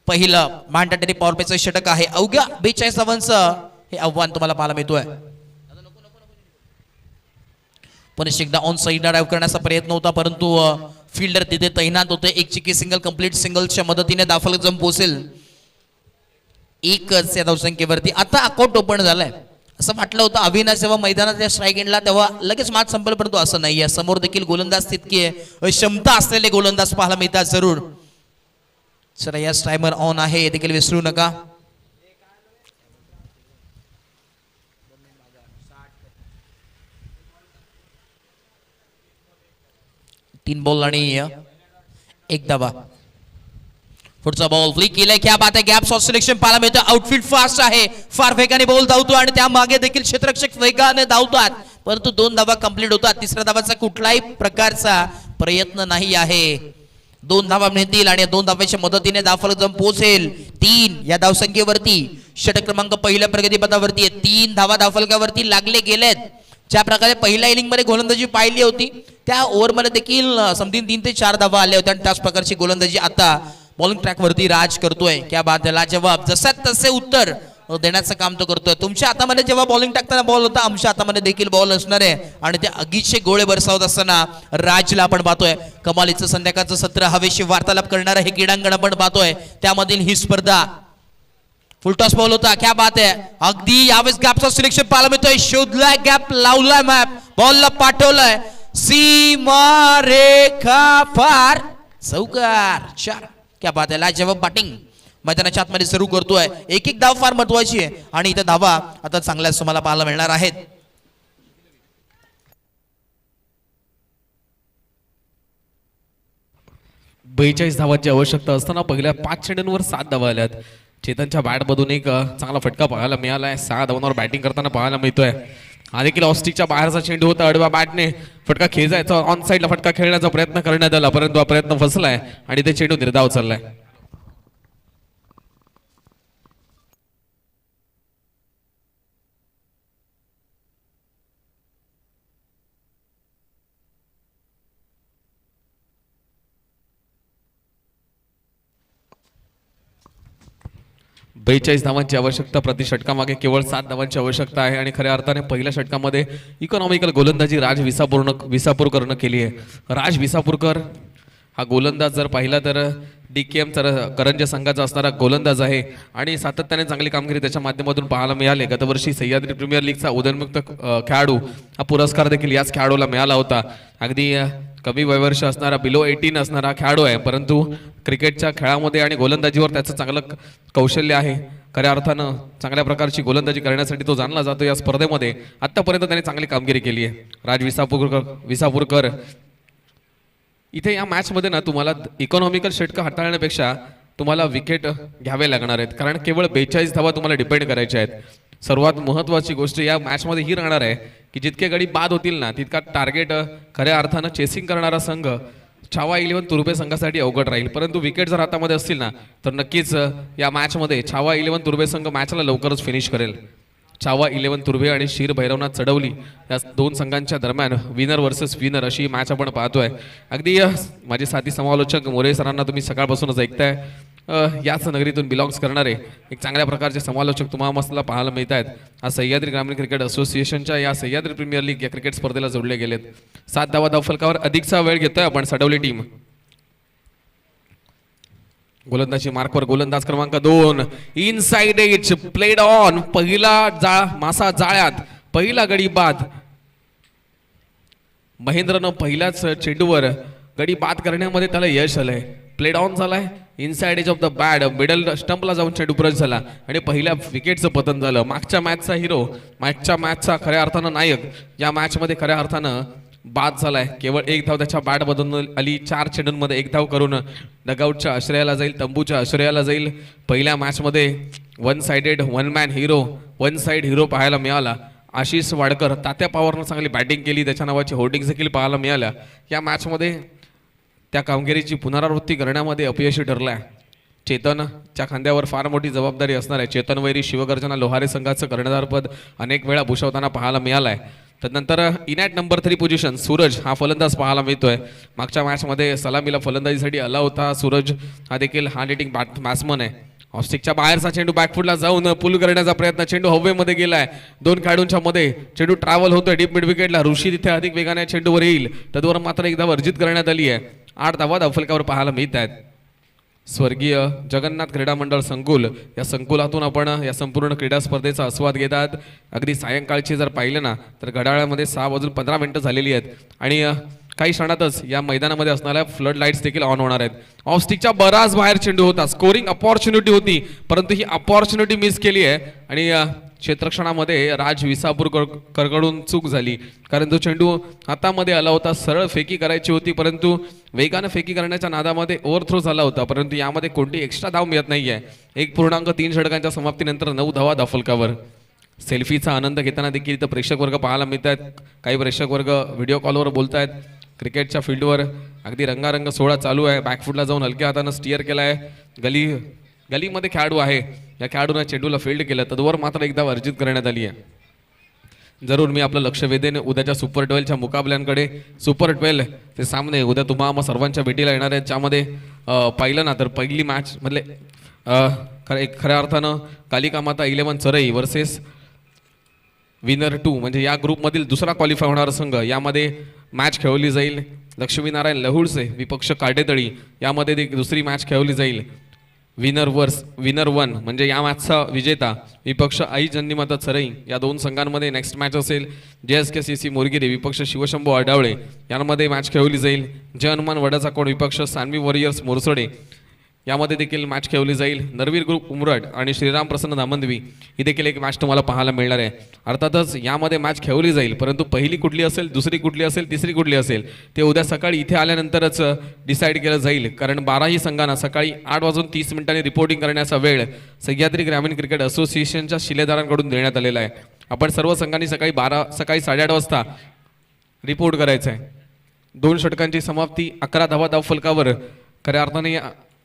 पहिलं मॅन्डेटरी पॉवर प्लेचं षटक आहे. अवघ्या 42 धावांचं हे आव्हान तुम्हाला पाहायला मिळतोय. पुन्हा एकदा ऑन साईड ड्राईव्ह करण्याचा प्रयत्न होता परंतु फिल्डर तिथे तैनात होते. एक चिकी सिंगल कंप्लीट सिंगलच्या मदतीने दाफल जम पोहोचेल 1 या धावसंख्येवरती. आता अकाउंट ओपन झालंय. असं वाटलं होतं अविनाश जेव्हा मैदानात स्ट्राईक एंडला तेव्हा लगेच मॅच संपल परंतु असं नाहीये. समोर देखील गोलंदाज तितके क्षमता असलेले गोलंदाज पाहायला मिळतात जरूर. चला या टायमर ऑन आहे हे देखील विसरू नका. तीन बॉल आणि 1 धावा. पुढचा बॉल फ्लिक केलाय. क्या बात आहे. गॅप शॉट सिलेक्शन पाहायला मिळतं. आउटफील्ड फास्ट आहे. फार वेगाने बॉल धावतो आणि त्या मागे देखील क्षेत्ररक्षक वेगाने धावतात. परंतु 2 धावा कंप्लीट होतात. तिसऱ्या धावाचा कुठलाही प्रकारचा प्रयत्न नाही आहे. 2 धावा मिळतील आणि 2 धावांच्या मदतीने धावफलक जाऊन पोहोचेल 3 या धावसंख्येवरती. षटक क्रमांक पहिल्या प्रगतीपथावरती आहे. 3 धावा धावफलकावरती लागले गेलेत. ज्या प्रकारे पहिल्या इनिंग मध्ये गोलंदाजी पाहिली होती त्या ओव्हर मध्ये देखील समथिंग 3 ते 4 धावा आल्या होत्या आणि त्याच प्रकारची गोलंदाजी आता बॉलिंग ट्रॅक वरती राज करतोय. क्या बात आहे. लाजवाब. जसे तसे उत्तर देण्याचं काम तो करतोय. तुमच्या हातामध्ये जेव्हा बॉलिंग टाकताना बॉल होता आमच्या हातामध्ये देखील बॉल असणार आहे आणि ते आगीचे गोळे बरसावत असताना राजला आपण पाहतोय. कमालीचं संध्याकाळचं सत्र हवेशी वार्तालाप करणारं हे क्रीडांगण आपण पाहतोय. त्यामधील ही स्पर्धा फुलटॉस बॉल होता. क्या बात आहे. अगदी यावेळेस गॅपचं सिलेक्शन पाहायला मिळतोय. शोधलाय गॅप, लावलाय मॅप, बॉलला पाठवलाय सीमा रेखा पार, चौकार 4. क्या बात आहे. लाजवाब बॅटिंग मैदानाच्या आतमध्ये सुरू करतोय. एक धाव फार महत्वाची आहे आणि इथे धावा आता चांगल्याच तुम्हाला पाहायला मिळणार आहेत. बेचाळीस धावांची आवश्यकता असताना पहिल्या 5 चेंडूंवर 7 धावा आल्यात. चेतनच्या बॅटमधून एक चांगला फटका पाहायला मिळालाय. 6 धावांवर बॅटिंग करताना पाहायला मिळतोय. हा देखील ऑस्टिकच्या बाहेरचा चेंडू होता. आडव्या बॅटने फटका खेचायचा, ऑन साईडला फटका खेळण्याचा प्रयत्न करण्यात आला परंतु हा प्रयत्न फसलाय आणि ते चेंडू निर्धाव चाललाय. बेचाळीस धावांची आवश्यकता. प्रति षटकामागे केवळ 7 धावांची आवश्यकता आहे आणि खऱ्या अर्थाने पहिल्या षटकामध्ये इकॉनॉमिकल गोलंदाजी राज विसापूरकरनं केली आहे. राज विसापूरकर हा गोलंदाज जर पाहिला तर DKM करंजे संघाचा असणारा गोलंदाज आहे आणि सातत्याने चांगली कामगिरी त्याच्या माध्यमातून पाहायला मिळाले. गतवर्षी सह्याद्री प्रीमियर लीगचा उदयनमुक्त खेळाडू हा पुरस्कार देखील याच खेळाडूला मिळाला होता. अगदी कमी वयवर्ष असणारा, बिलो 18 असणारा खेळाडू आहे परंतु क्रिकेटच्या खेळामध्ये आणि गोलंदाजीवर त्याचं चांगलं कौशल्य आहे. खऱ्या अर्थानं चांगल्या प्रकारची गोलंदाजी करण्यासाठी तो जाणला जातो. या स्पर्धेमध्ये आतापर्यंत त्याने चांगली कामगिरी केली आहे. राज विसापूरकर इथे या मॅच मध्ये ना तुम्हाला इकॉनॉमिकल षटक हाताळण्यापेक्षा तुम्हाला विकेट घ्यावे लागणार आहेत कारण केवळ 42 धावा तुम्हाला डिपेंड करायच्या आहेत. सर्वात महत्त्वाची गोष्ट या मॅच मध्ये ही राहणार आहे की जितके गडी बाद होतील ना तितका टार्गेट खऱ्या अर्थानं चेसिंग करणारा संघ छावा 11 तुर्भे संघासाठी अवघड राहील. परंतु विकेट जर हातामध्ये असतील ना तर नक्कीच या मॅच मध्ये छावा 11 तुर्भे संघ मॅचला लवकरच फिनिश करेल. छावा 11 तुर्भे आणि शीर भैरवनाथ चढवली या 2 संघांच्या दरम्यान विनर वर्सेस विनर अशी मॅच आपण पाहतोय. अगदी माझे साथी समालोचक मोरे सरांना तुम्ही सकाळपासूनच ऐकताय. याच नगरीतून बिलॉंग्स करणारे एक चांगल्या प्रकारचे समालोचक तुम्हाला मस्तला पाहायला मिळत आहेत. आज सह्याद्री ग्रामीण क्रिकेट असोसिएशनच्या या सह्याद्री प्रीमियर लीग या क्रिकेट स्पर्धेला जोडले गेलेत. 7 धावा धावफलकावर अधिकचा वेळ घेतोय आपण सडवली टीम. गोलंदाजी मार्कवर गोलंदाज क्रमांक 2 इनसाइड एज प्लेड ऑन. पहिला मासा जाळ्यात, पहिला गडी बाद. महेंद्रनं पहिल्याच चेंडूवर गडी बाद करण्यामध्ये त्याला यश आलंय. प्लेड ऑन झालाय, inside edge of the bat, middle स्टंपला जाऊन चेंडू ब्रश झाला आणि पहिल्या विकेटचं पतन झालं. मागच्या मॅचचा हिरो, मागच्या मॅचचा खऱ्या अर्थानं नायक या मॅचमध्ये खऱ्या अर्थानं बाद झालाय. केवळ 1 धाव त्याच्या बॅट बदलून आली. 4 चेंडूंमध्ये 1 धाव करून डगआउटच्या आश्रयाला जाईल, तंबूच्या आश्रयाला जाईल. पहिल्या मॅचमध्ये 1 sided 1 man hero, 1 side hero पाहायला मिळाला. आशिष वाडकर, तात्या पवारनं चांगली बॅटिंग केली, त्याच्या नावाची होर्डिंग्स देखील पाहायला मिळाल्या. या मॅचमध्ये त्या कामगिरीची पुनरावृत्ती करण्यामध्ये अपयशी ठरलाय. चेतनच्या खांद्यावर फार मोठी जबाबदारी असणार आहे. चेतन वैरी शिवगर्जना लोहारे संघाचं कर्णधारपद अनेक वेळा भूषवताना पाहायला मिळालंय. त्यानंतर in at number 3 position Suraj हा फलंदाज पाहायला मिळतोय. मागच्या मॅचमध्ये सलामीला फलंदाजीसाठी आला होता सूरज. हा देखील हार्ड हिटिंग बॅट्समन आहे. ऑस्टिकच्या बाहेरचा चेंडू बॅकफुटला जाऊन पुल करण्याचा प्रयत्न, चेंडू हवेमध्ये गेलाय. 2 खेळाडूंच्या मध्ये चेंडू ट्रॅव्हल होतोय डीप मिड विकेटला. ऋषी तिथे अधिक वेगाने चेंडूवर येईल, तद्वर मात्र 1 धाव अर्जित करण्यात आली आहे. 8 धावा धावफलकावर पाहायला मिळत आहेत. स्वर्गीय जगन्नाथ क्रीडा मंडळ संकुल या संकुलातून आपण या संपूर्ण क्रीडा स्पर्धेचा आस्वाद घेतात. अगदी सायंकाळची जर पाहिलं ना तर घड्याळामध्ये 6:15 झालेली आहेत आणि काही क्षणातच या मैदानामध्ये असणाऱ्या फ्लड लाईट्स देखील ऑन होणार आहेत. ऑफ स्टिकच्या बराच बाहेर चेंडू होता, स्कोरिंग अपॉर्च्युनिटी होती परंतु ही अपॉर्च्युनिटी मिस केली आहे आणि क्षेत्रक्षणामध्ये राज विसापूरकरकडून चूक झाली कारण तो चेंडू हातामध्ये आला होता. सरळ फेकी करायची होती परंतु वेगानं फेकी करण्याच्या नादामध्ये ओव्हरथ्रो झाला होता. परंतु यामध्ये कोणती एक्स्ट्रा धाव मिळत नाहीये. 1.3 षटकांच्या समाप्तीनंतर 9 धावा धावफलकावर. सेल्फीचा आनंद घेताना देखील इथं प्रेक्षक वर्ग पाहायला मिळत आहेत. काही प्रेक्षक वर्ग व्हिडिओ कॉलवर बोलत आहेत. क्रिकेटच्या फील्डवर अगदी रंगारंग सोहळा चालू आहे. बॅकफुटला जाऊन हलक्या हातानं स्टिअर केला आहे. गलीमध्ये खेळाडू आहे, या खेळाडूने चेंडूला फील्ड केलं, तद्वर मात्र एकदा वर्जित करण्यात आली आहे. जरूर मी आपलं लक्ष वेधेन उद्याच्या सुपर 12च्या मुकाबल्यांकडे. सुपर 12 ते सामने उद्या तुम्हा सर्वांच्या भेटीला येणार आहेत, ज्यामध्ये पाहिलं ना तर पहिली मॅच मधले खऱ्या अर्थानं कालिका माता 11 चरई वर्सेस विनर 2 म्हणजे या ग्रुपमधील दुसरा क्वालिफाय होणारा संघ यामध्ये मॅच खेळवली जाईल. लक्ष्मीनारायण लहुळसे विपक्ष काटेतळी यामध्ये दुसरी मॅच खेळवली जाईल. विनर 1 म्हणजे या मॅचचा विजेता विपक्ष आई जन्नीमाता चरई या दोन संघांमध्ये नेक्स्ट मॅच असेल. JSKCC मोरगिरी विपक्ष शिवशंभू आडावळे यांमध्ये मॅच खेळवली जाईल. जय हनुमान वडाचा कोण विपक्ष सान्वी वॉरियर्स मोरसोडे यामध्ये देखील मॅच खेळवली जाईल. नरवीर ग्रुप उमरड आणि श्रीराम प्रसन्न धामंदवी ही देखील एक मॅच तुम्हाला पाहायला मिळणार आहे. अर्थातच यामध्ये मॅच खेळवली जाईल, परंतु पहिली कुठली असेल, दुसरी कुठली असेल, तिसरी कुठली असेल ते उद्या सकाळी इथे आल्यानंतरच डिसाईड केलं जाईल. कारण 12ही संघांना सकाळी 8:30 रिपोर्टिंग करण्याचा वेळ सह्याद्री ग्रामीण क्रिकेट असोसिएशनच्या शिलेदारांकडून देण्यात आलेला आहे. आपण सर्व संघांनी सकाळी 8:30 वाजता रिपोर्ट करायचा आहे. 2 षटकांची समाप्ती, 11 धावा धावफलकावर. खऱ्या अर्थाने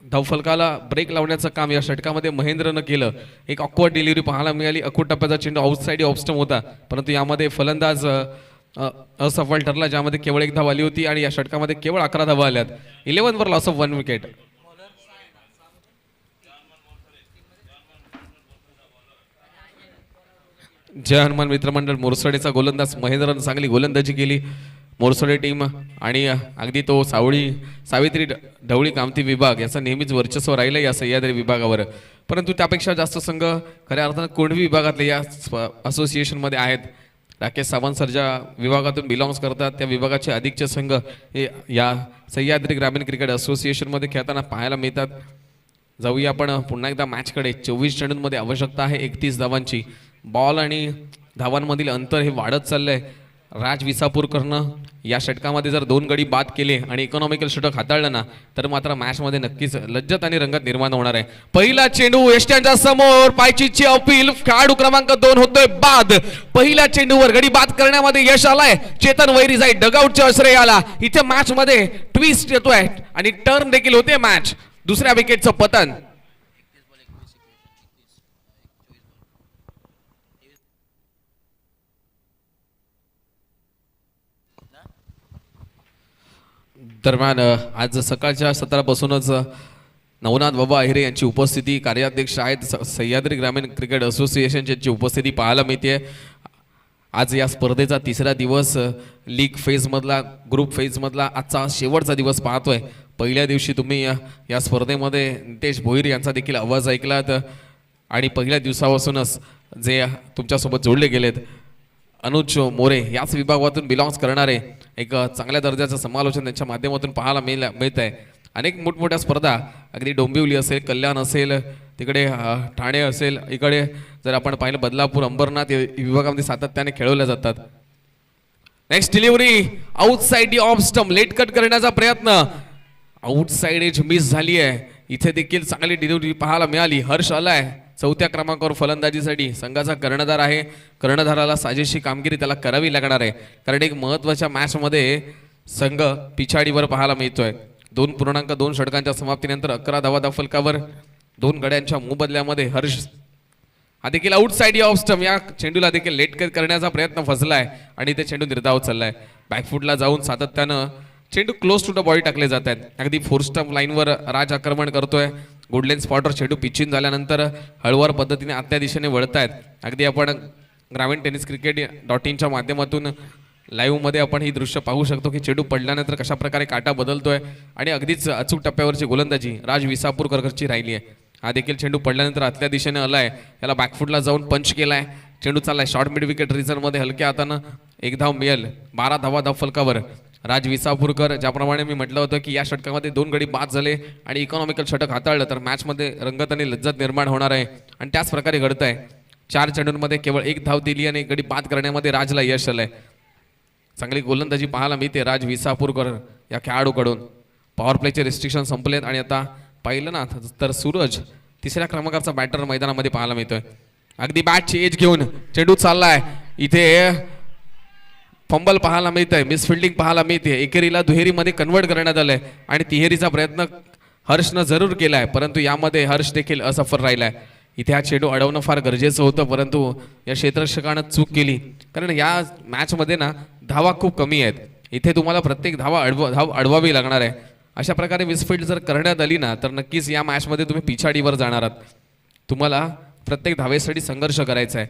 धावफलकाला ब्रेक लावण्याचं काम या षटकामध्ये महेंद्रनं केलं. एक ऑकवर्ड डिलिव्हरी पाहायला मिळाली. अखूट टप्प्याचा चेंडू आउटसाइड ऑफस्टम होता, परंतु यामध्ये फलंदाज असफल ठरला, ज्यामध्ये केवळ 1 धाव आली होती आणि या षटकामध्ये केवळ 11 धावा आल्यात. 11 वर लॉस ऑफ 1 विकेट. जय हनुमान मित्रमंडळ मोरसोडेचा गोलंदाज महेंद्रनं चांगली गोलंदाजी केली. मोरसोडे टीम आणि अगदी तो सावित्री ढवळी कामती विभाग याचा नेहमीच वर्चस्व राहिलं या सह्याद्री विभागावर. परंतु त्यापेक्षा जास्त संघ खऱ्या अर्थानं कोंढवी विभागातले या असोसिएशनमध्ये आहेत. राकेश सावंत सर ज्या विभागातून बिलॉंग्स करतात त्या विभागाचे अधिकचे संघ हे या सह्याद्री ग्रामीण क्रिकेट असोसिएशनमध्ये खेळताना पाहायला मिळतात. जाऊया आपण पुन्हा एकदा मॅचकडे. 24 चेंडूंमध्ये आवश्यकता आहे 31 धावांची. बॉल आणि धावांमधील अंतर हे वाढत चाललंय. राज विसापूरकरनं या षटकामध्ये जर 2 गडी बाद केले आणि इकॉनॉमिकल षटक हाताळलं ना तर मात्र मॅचमध्ये नक्कीच लज्जत आणि रंगत निर्माण होणार आहे. पहिला चेंडू यष्ट्यांच्या समोर, पायचीची अपील, खेळाडू क्रमांक 2 होतोय बाद. पहिल्या चेंडूवर गडी बाद करण्यामध्ये यश आलाय. चेतन वैरी जाई डगआउटच्या आश्रय आला. इथे मॅच मध्ये ट्विस्ट येतोय आणि टर्न देखील होते मॅच. दुसऱ्या विकेटचं पतन. दरम्यान आज सकाळच्या सत्रापासूनच नवनाथ बाबा अहिरे यांची उपस्थिती, कार्याध्यक्ष आहेत सह्याद्री ग्रामीण क्रिकेट असोसिएशनची उपस्थिती पाहायला मिळते. आज या स्पर्धेचा 3रा दिवस, लीग फेजमधला, ग्रुप फेजमधला आजचा शेवटचा दिवस पाहतोय. पहिल्या दिवशी तुम्ही या स्पर्धेमध्ये नितेश भोईर यांचा देखील आवाज ऐकलात आणि पहिल्या दिवसापासूनच जे तुमच्यासोबत जोडले गेलेत अनुज मोरे याच विभागातून बिलॉंग्स करणारे एक चांगल्या दर्जाचं समालोचन त्यांच्या माध्यमातून पाहायला मिळत आहे. अनेक मोठमोठ्या स्पर्धा अगदी डोंबिवली असेल, कल्याण असेल, तिकडे ठाणे असेल, इकडे जर आपण पाहिलं बदलापूर, अंबरनाथ विभागामध्ये सातत्याने खेळवल्या जातात. Next delivery outside off stump, late cut करण्याचा प्रयत्न, आउटसाइड एज मिस झाली आहे. इथे देखील चांगली डिलिव्हरी पाहायला मिळाली. हर्ष आलाय 4थ्या क्रमांकावर फलंदाजीसाठी. संघाचा कर्णधार आहे. कर्णधाराला साजेशी कामगिरी त्याला करावी लागणार आहे, कारण एक महत्वाच्या मॅचमध्ये संघ पिछाडीवर पाहायला मिळतोय. 2.2 षटकांच्या समाप्तीनंतर 11 धावा धावफलकावर. 2 गड्यांच्या मोबदल्यामध्ये हर्ष हा देखील आउटसाइड ऑफ स्टंप या चेंडूला देखील लेट कट करण्याचा प्रयत्न फसलाय आणि ते चेंडू निर्धाव चाललाय. बॅकफुटला जाऊन सातत्यानं चेंडू क्लोज टू द बॉडी टाकले जात आहेत. अगदी 4 स्टंप लाईनवर राज आक्रमण करतोय. गुडलेन स्पॉटवर चेंडू पिचिंग झाल्यानंतर हळूवार पद्धतीने आतल्या दिशेने वळतायत. अगदी आपण ग्रामीण टेनिस क्रिकेट.in च्या माध्यमातून लाईव्हमध्ये आपण ही दृश्य पाहू शकतो की चेंडू पडल्यानंतर कशा प्रकारे काटा बदलतोय आणि अगदीच अचूक टप्प्यावरची गोलंदाजी राज विसापूरकरची राहिली आहे. हा देखील चेंडू पडल्यानंतर आतल्या दिशेने आलाय. याला बॅकफुटला जाऊन पंच केलाय. चेंडू चाललाय शॉर्ट मिड विकेट रिझनमध्ये. हलक्या हातानं 1 धाव मिळेल. 12 धावा धावफलकावर. राज विसापूरकर, ज्याप्रमाणे मी म्हटलं होतं की या षटकामध्ये 2 गडी बाद झाले आणि इकॉनॉमिकल षटक हाताळलं तर मॅचमध्ये रंगत आणि लज्जत निर्माण होणार आहे आणि त्याच प्रकारे घडत आहे. 4 चेंडूंमध्ये केवळ 1 धाव दिली आणि 1 गडी बाद करण्यामध्ये राजला यश आलंय. चांगली गोलंदाजी पाहायला मिळते राज विसापूरकर या खेळाडूकडून. पॉवर प्लेचे रिस्ट्रिक्शन संपलेत आणि आता पाहिलं ना तर सूरज 3ऱ्या क्रमांकाचा बॅटर मैदानामध्ये पाहायला मिळतोय. अगदी बॅटची एज घेऊन चेंडू चाललाय. इथे फंबल पाहायला मिळतंय, मिसफिल्डिंग पाहायला मिळते. एकेरीला दुहेरीमध्ये कन्वर्ट करण्यात आलंय आणि तिहेरीचा प्रयत्न हर्षनं जरूर केलाय, परंतु यामध्ये हर्ष देखील असफल राहिलाय. इथे हा चेंडू अडवणं फार गरजेचं होतं, परंतु या क्षेत्ररक्षकानं चूक केली. कारण या मॅचमध्ये ना धावा खूप कमी आहेत. इथे तुम्हाला प्रत्येक धाव अडवावी लागणार आहे. अशा प्रकारे मिसफिल्ड जर करण्यात आली ना तर नक्कीच या मॅचमध्ये तुम्ही पिछाडीवर जाणार आहात. तुम्हाला प्रत्येक धावेसाठी संघर्ष करायचा आहे.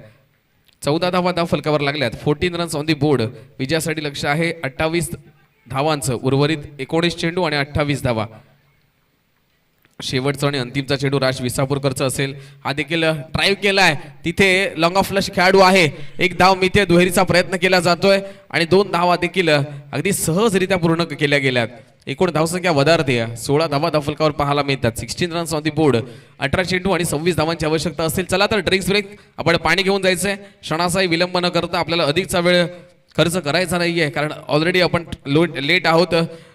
14 धावा धाव फलकावर लागल्यात. 14 रन्स ऑन दी बोर्ड. विजयासाठी लक्ष आहे 28 धावांचं. उर्वरित 19 चेंडू आणि 28 धावा. शेवटचा आणि अंतिमचा चेंडू राज विसापूरकरचा असेल. हा देखील ड्राईव्ह केलाय. तिथे लॉंग ऑफ फ्लश खेळाडू आहे. एक धाव मिळते. दुहेरीचा प्रयत्न केला जातोय आणि 2 धावा देखील अगदी सहजरित्या पूर्ण केल्या गेल्यात. एकूण धावसंख्या वधारते. 16 धावा धावफलकावर पाहायला मिळतात. 16 रन्स ऑन दी बोर्ड. 18 चेंडू आणि 26 धावांची आवश्यकता असेल. चला तर ड्रिंक्स ब्रेक. आपण पाणी घेऊन जायचंय. क्षणाचाही विलंब न करता आपल्याला अधिकचा वेळ खर्च करायचा नाहीये, कारण ऑलरेडी आपण लेट आहोत.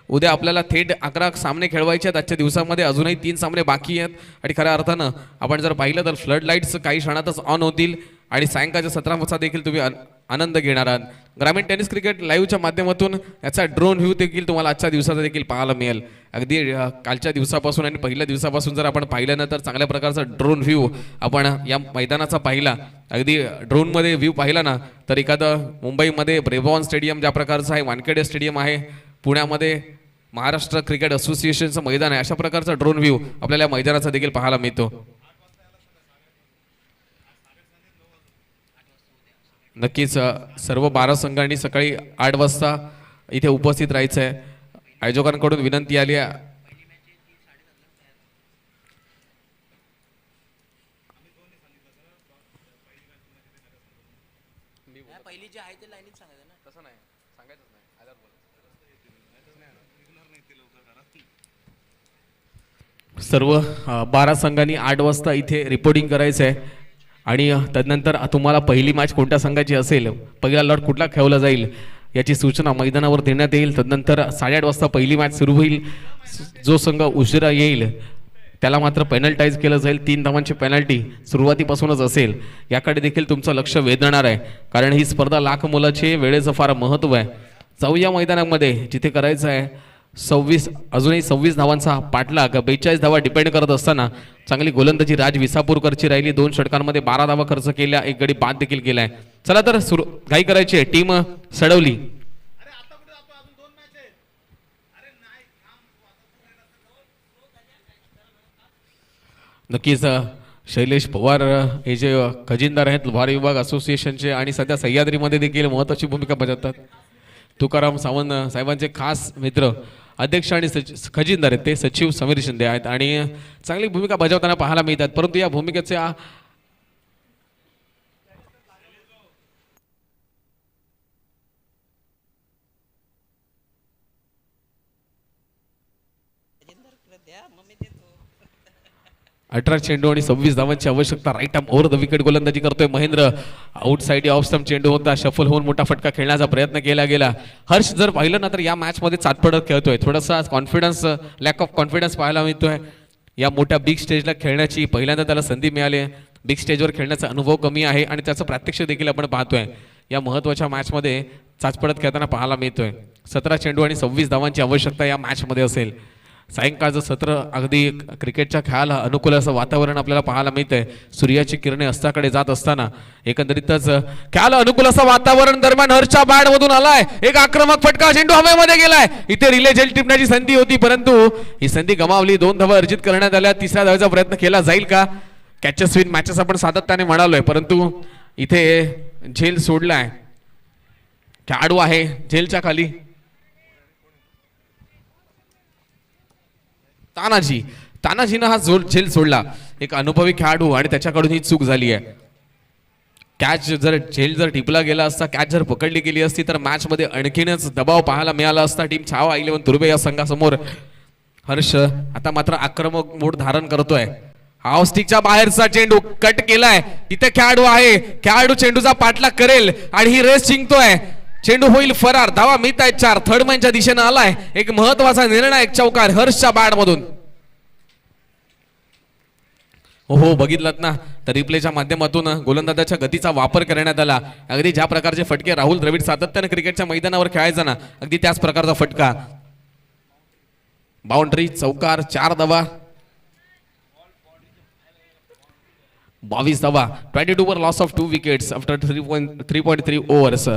उद्या आपल्याला थेट 11 सामने खेळवायचे आहेत. आजच्या दिवसामध्ये अजूनही 3 सामने बाकी आहेत आणि खऱ्या अर्थानं आपण जर पाहिलं तर फ्लड लाईट्स काही क्षणातच ऑन होतील आणि सायंकाळच्या 17 देखील तुम्ही आनंद घेणार आहात. ग्रामीण टेनिस क्रिकेट लाईव्हच्या माध्यमातून याचा ड्रोन व्ह्यू देखील तुम्हाला आजच्या दिवसाचा देखील पाहायला मिळेल. अगदी कालच्या दिवसापासून आणि पहिल्या दिवसापासून जर आपण पाहिलं ना तर चांगल्या प्रकारचा ड्रोन व्ह्यू आपण या मैदानाचा पाहिला. अगदी ड्रोनमध्ये व्ह्यू पाहिला ना तर एखादं मुंबईमध्ये ब्रेबॉन स्टेडियम ज्या प्रकारचं आहे, वानखेडे स्टेडियम आहे, पुण्यामध्ये महाराष्ट्र क्रिकेट असोसिएशनचं मैदान आहे, अशा प्रकारचा ड्रोन व्ह्यू आपल्याला या मैदानाचा देखील पाहायला मिळतो. नक्कीच सर्व 12 संघांनी सकाळी 8 वाजता इथे उपस्थित राहायचं आहे. आयोजकांकडून विनंती आली आहे. सर्व 12 संघांनी 8 वाजता इथे रिपोर्टिंग करायचं आहे आणि तदनंतर तुम्हाला पहिली मॅच कोणत्या संघाची असेल, पहिला लॉट कुठला खेळवला जाईल याची सूचना मैदानावर देण्यात येईल. तदनंतर 8:30 वाजता पहिली मॅच सुरू होईल. जो संघ उशिरा येईल त्याला मात्र पेनल्टाईज केलं जाईल. 3 धावांची पेनल्टी सुरुवातीपासूनच असेल. याकडे देखील तुमचं लक्ष वेधणार आहे, कारण ही स्पर्धा लाख मोलाची, वेळेचं फार महत्त्व आहे. जाऊया मैदानामध्ये जिथे करायचं आहे. 26 धावांचा पाठलाग. 42 धावा डिपेंड करत असताना चांगली गोलंदाजी राज विसापूरकरची राहिली. 2 षटकांमध्ये 12 धावा खर्च केल्या, 1 गडी बाद देखील केलाय. चला तर घाई करायची आहे. टीम सडवली. नक्कीच शैलेश पवार हे जे खजिनदार आहेत लोहार विभाग असोसिएशनचे आणि सध्या सह्याद्रीमध्ये देखील महत्त्वाची भूमिका बजावतात. तुकाराम सावंत साहेबांचे खास मित्र अध्यक्ष आणि खजिनदार आहेत ते सचिव समीर शिंदे आहेत आणि चांगली भूमिका बजावताना पाहायला मिळतात. परंतु या भूमिकेचे अठरा चेंडू आणि 26 धावांची आवश्यकता. Right arm over the wicket गोलंदाजी करतोय महेंद्र. आउटसाइड ऑफ स्टंप चेंडू होता. शफल होऊन मोठा फटका खेळण्याचा प्रयत्न केला गेला. हर्ष जर पाहिलं ना तर या मॅच मध्ये चाटपडत खेळतोय. थोडासा कॉन्फिडन्स, लॅक ऑफ कॉन्फिडन्स पाहायला मिळतोय. या मोठ्या बिग स्टेजला खेळण्याची पहिल्यांदा त्याला संधी मिळाली. बिग स्टेजवर खेळण्याचा अनुभव कमी आहे आणि त्याचं प्रात्यक्षिक देखील आपण पाहतोय. या महत्त्वाच्या मॅचमध्ये चाचपडत खेळताना पाहायला मिळतोय. 17 चेंडू आणि 26 धावांची आवश्यकता या मॅचमध्ये असेल. सायंकाळचं सत्र अगदी क्रिकेटच्या खेळाला अनुकूल असं वातावरण आपल्याला पाहायला मिळतंय. सूर्याची किरणे अस्ताकडे जात असताना एकंदरीतच खेळाला अनुकूल असं वातावरण दरम्यान हर्षच्या बॅट मधून आलाय. एक आक्रमक फटका, चेंडू हवेमध्ये गेलाय. इथे रिले झेल टिपण्याची संधी होती, परंतु ही संधी गमावली. 2 धावा अर्जित करण्यात आल्या. 3ऱ्या धावेचा प्रयत्न केला जाईल का? कॅचेस विन मॅचेस आपण सातत्याने म्हणालोय, परंतु इथे झेल सोडलाय. खेळाडू आहे झेलच्या खाली तानाजीनं हा झेल सोडला. एक अनुभवी खेळाडू आणि त्याच्याकडून ही चूक झाली आहे. कॅच जर झेल जर टिपला गेला असता, कॅच जर पकडली गेली असती तर मॅच मध्ये आणखीनच दबाव पाहायला मिळाला असता टीम छावा 11 तुर्बे या संघासमोर. हर्ष आता मात्र आक्रमक मोड धारण करतोय. हाफ स्टिकच्या बाहेरचा चेंडू कट केलाय. तिथे खेळाडू आहे. खेळाडू चेंडूचा पाठलाग करेल आणि ही रेस जिंकतोय. चेंडू होईल फरार. धावा मिळत आहेत 4. थर्ड मॅनच्या दिशेने आलाय. एक महत्वाचा निर्णायक चौकार हर्षच्या बॅट मधून. हो बघितलात ना, तर रिप्लेच्या माध्यमातून गोलंदाजाच्या गतीचा वापर करण्यात आला. अगदी ज्या प्रकारचे फटके राहुल द्रविड सातत्याने क्रिकेटच्या मैदानावर खेळायचा ना, अगदी त्याच प्रकारचा फटका. बाउंड्री, चौकार, 4 धावा, 22 धावा. 22 वर loss of 2 wickets after 3.3 overs.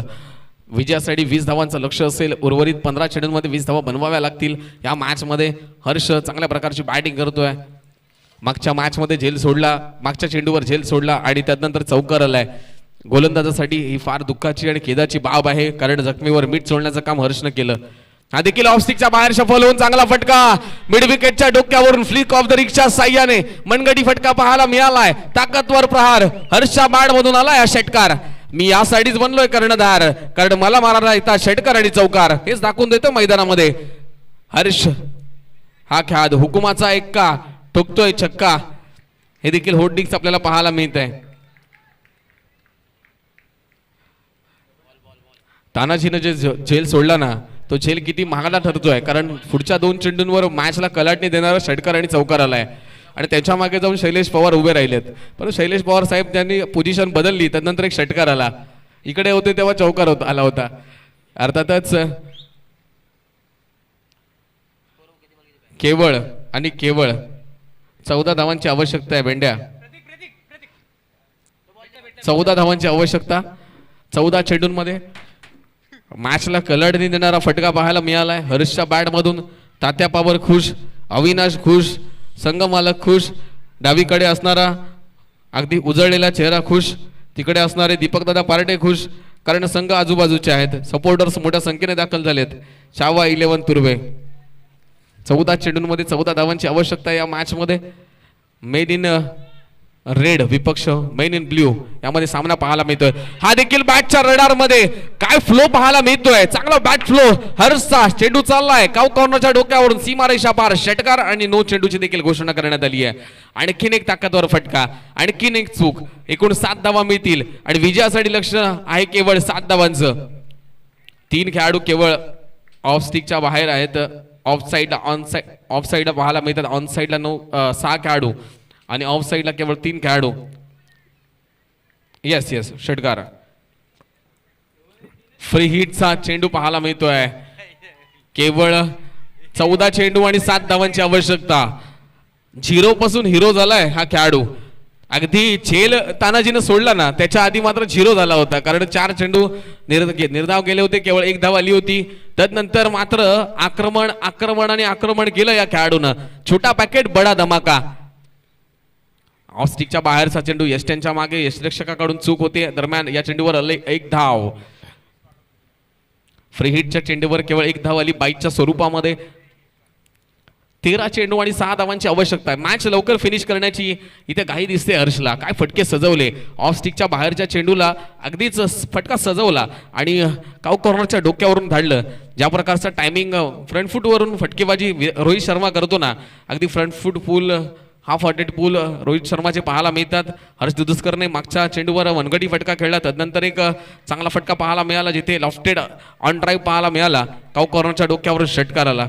विजयासाठी 20 धावांचं लक्ष असेल. उर्वरित 15 चेंडूंमध्ये 20 धावा बनवाव्या लागतील. या मॅच मध्ये हर्ष चांगल्या प्रकारची बॅटिंग करतोय. मागच्या मॅच मध्ये झेल सोडला, मागच्या चेंडूवर झेल सोडला आणि त्यानंतर चौकार आलाय. गोलंदाजासाठी ही फार दुःखाची आणि खेदाची बाब आहे, कारण जखमीवर मीठ सोडण्याचं काम हर्षनं केलं. हा देखील ऑफस्टिकच्या बाहेर सफल होऊन चांगला फटका. मिड विकेटच्या डोक्यावरून फ्लिक ऑफ द रिक्षा साह्याने मनगटी फटका पाहायला मिळालाय. ताकदवर प्रहार हर्षच्या बॅट मधून आलाय हा षटकार. मी यासाठीच बनलोय कर्णधार, कारण मला मारायला येतात षटकार आणि चौकार, हेच दाखवून देतो मैदानामध्ये. हर्ष हा खेळाडू हुकुमाचा एक्का ठोकतोय छक्का. हे देखील होर्डिंग्स आपल्याला पाहायला मिळत आहे. तानाजीनं जे झेल सोडला ना, तो झेल किती महागडा ठरतोय, कारण पुढच्या 2 चेंडूंवर मॅचला कलाटणी देणारा षटकार आणि चौकार आलाय. आणि त्याच्या मागे जाऊन शैलेश पवार उभे राहिलेत, परंतु शैलेश पवार साहेब त्यांनी पोझिशन बदलली, त्यानंतर एक षटकार आला. इकडे होते तेव्हा चौकार आला होता. अर्थातच केवळ आणि केवळ 14 धावांची आवश्यकता आहे. भेंड्या 14 धावांची आवश्यकता. 14 चेंडूंमध्ये मॅचला कलाटणी देणारा फटका पाहायला मिळालाय. हर्षच्या बॅट मधून तात्या पावर खुश, अविनाश खुश, संघमालक खुश, डावीकडे असणारा अगदी उजळलेला चेहरा खुश, तिकडे असणारे दीपकदादा पार्टे खुश, कारण संघ आजूबाजूचे आहेत. सपोर्टर्स मोठ्या संख्येने दाखल झालेत. शावा 11 तुर्वे. 14 चेंडूंमध्ये 14 धावांची आवश्यकता या मॅच मध्ये. मेड इन रेड विपक्ष मेन इन ब्ल्यू यामध्ये सामना पाहायला मिळतोय. हा देखील बॅटच्या रडार मध्ये काय फ्लो पाहायला मिळतोय. चांगला बॅट फ्लो. हर्षचा चेंडू चाललाय काउ कॉर्नरच्या डोक्यावरून सीमारेषा पार षटकार आणि नो चेंडूची देखील घोषणा करण्यात आली आहे. आणखीन एक ताकदवर फटका, आणखीन एक चूक. एकूण 7 धावा मिळतील आणि विजयासाठी लक्ष आहे केवळ 7 धावांचं. 3 खेळाडू केवळ ऑफ स्टिकच्या बाहेर आहेत. ऑफ साईडला पाहायला मिळतात. ऑन साईडला 6 खेळाडू आणि ऑफ साईडला केवळ 3 खेळाडू. येस येस षटकार. फ्री हिटचा चेंडू पाहायला मिळतोय. केवळ 14 चेंडू आणि 7 धावांची आवश्यकता. 0 पासून हिरो झालाय हा खेळाडू. अगदी झेल तानाजीनं सोडला ना, त्याच्या आधी मात्र 0 झाला होता, कारण 4 चेंडू निर्धाव गेले होते, केवळ 1 धाव आली होती. त्यानंतर मात्र आक्रमण केलं या खेळाडूनं. छोटा पॅकेट बडा धमाका. ऑफ स्टिकच्या बाहेरचा चेंडू यष्ट्यांच्या मागे यष्टरक्षकाकडून चूक होते. दरम्यान या चेंडूवर आले 1 धाव. फ्री हिटच्या चेंडूवर केवळ 1 धाव आली बाईकच्या स्वरूपामध्ये. 13 चेंडू आणि 6 धावांची आवश्यकता आहे. मॅच लवकर फिनिश करण्याची इथे घाई दिसते हर्षला. काय फटके सजवले. ऑफ स्टिकच्या बाहेरच्या चेंडूला अगदीच फटका सजवला आणि काउ कॉर्नरच्या डोक्यावरून धाडलं. ज्या प्रकारचा टायमिंग फ्रंट फूटवरून फटकेबाजी रोहित शर्मा करतो ना, अगदी फ्रंट फूट पूल, हाफ हार्टेड पूल रोहित शर्माचे पाहायला मिळतात. हर्ष दुधस्करने मागच्या चेंडूवर वनगटी फटका खेळला. तदनंतर एक चांगला फटका पाहायला मिळाला, जिथे लॉफ्टेड ऑन ड्राईव्ह पाहायला मिळाला. काउ कॉर्नरच्या डोक्यावर षटकार आला.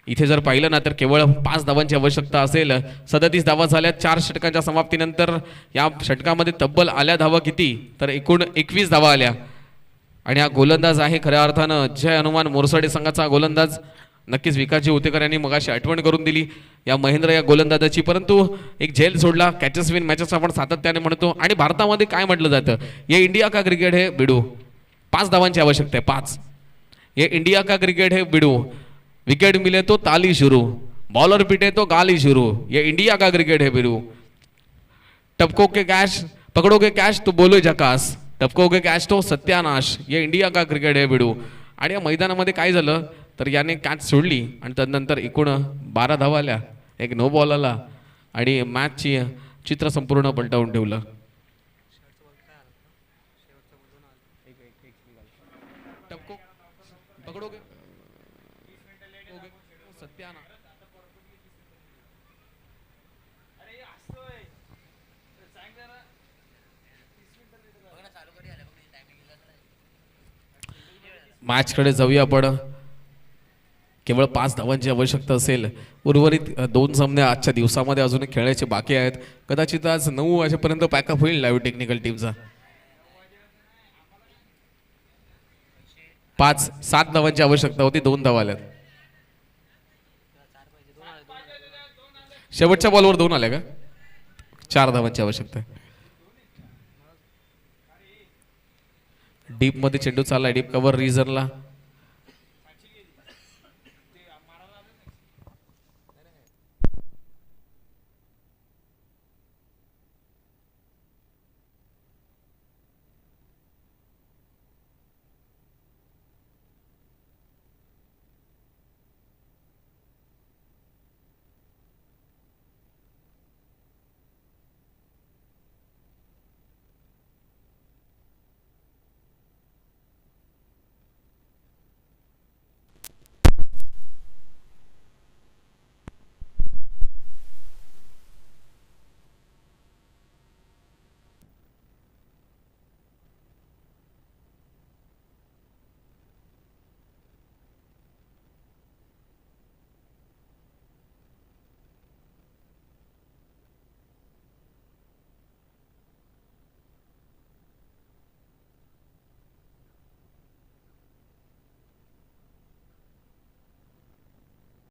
इथे जर पाहिलं ना, तर केवळ 5 धावांची आवश्यकता असेल. 37 धावा झाल्या 4 षटकांच्या समाप्तीनंतर. या षटकामध्ये तब्बल आल्या धावा किती, तर एकूण 21 धावा आल्या. आणि हा गोलंदाज आहे खऱ्या अर्थानं जय हनुमान मोरसाडे संघाचा गोलंदाज. नक्कीच विकासजी होतेकर यांनी मगाशी आठवण करून दिली या महेंद्र या गोलंदाजाची. परंतु एक झेल सोडला. कॅचेस विन मॅचेस आपण सातत्याने म्हणतो. आणि भारतामध्ये काय म्हटलं जातं, ये इंडिया का क्रिकेट है बिडू. 5 धावांची आवश्यकता आहे. 5. ये इंडिया का क्रिकेट है बिडू. विकेट मिले तो ताली शुरू, बॉलर पिटे तो गाली शुरू. ये इंडिया का क्रिकेट है बिडू. टपको के कैश, पकड़ोगे कैश तो बोलो झकास, टपकोगे कैश तो सत्यानाश. ये इंडिया का क्रिकेट है बिडू. आणि या मैदानामध्ये काय झालं, तर याने कॅच सोडली आणि त्यानंतर एकूण 12 धावा आल्या, 1 नो बॉल आला आणि मॅचची चित्र संपूर्ण पलटवून ठेवलं. पकडोगे सत्यानाश. मॅच कडे जाऊया आपण. केवळ 5 धावांची आवश्यकता असेल. उर्वरित 2 सामने आजच्या दिवसामध्ये अजून खेळायचे बाकी आहेत. कदाचित आज 9 वाजेपर्यंत पॅकअप होईल लाईव्ह टेक्निकल टीमचा. 5-7 धावांची आवश्यकता होती, 2 धावा आल्यात. शेवटच्या बॉलवर 2 आल्या का? 4 धावांची आवश्यकता आहे. डीप मध्ये चेंडू चाललाय, डीप कव्हर रिझनला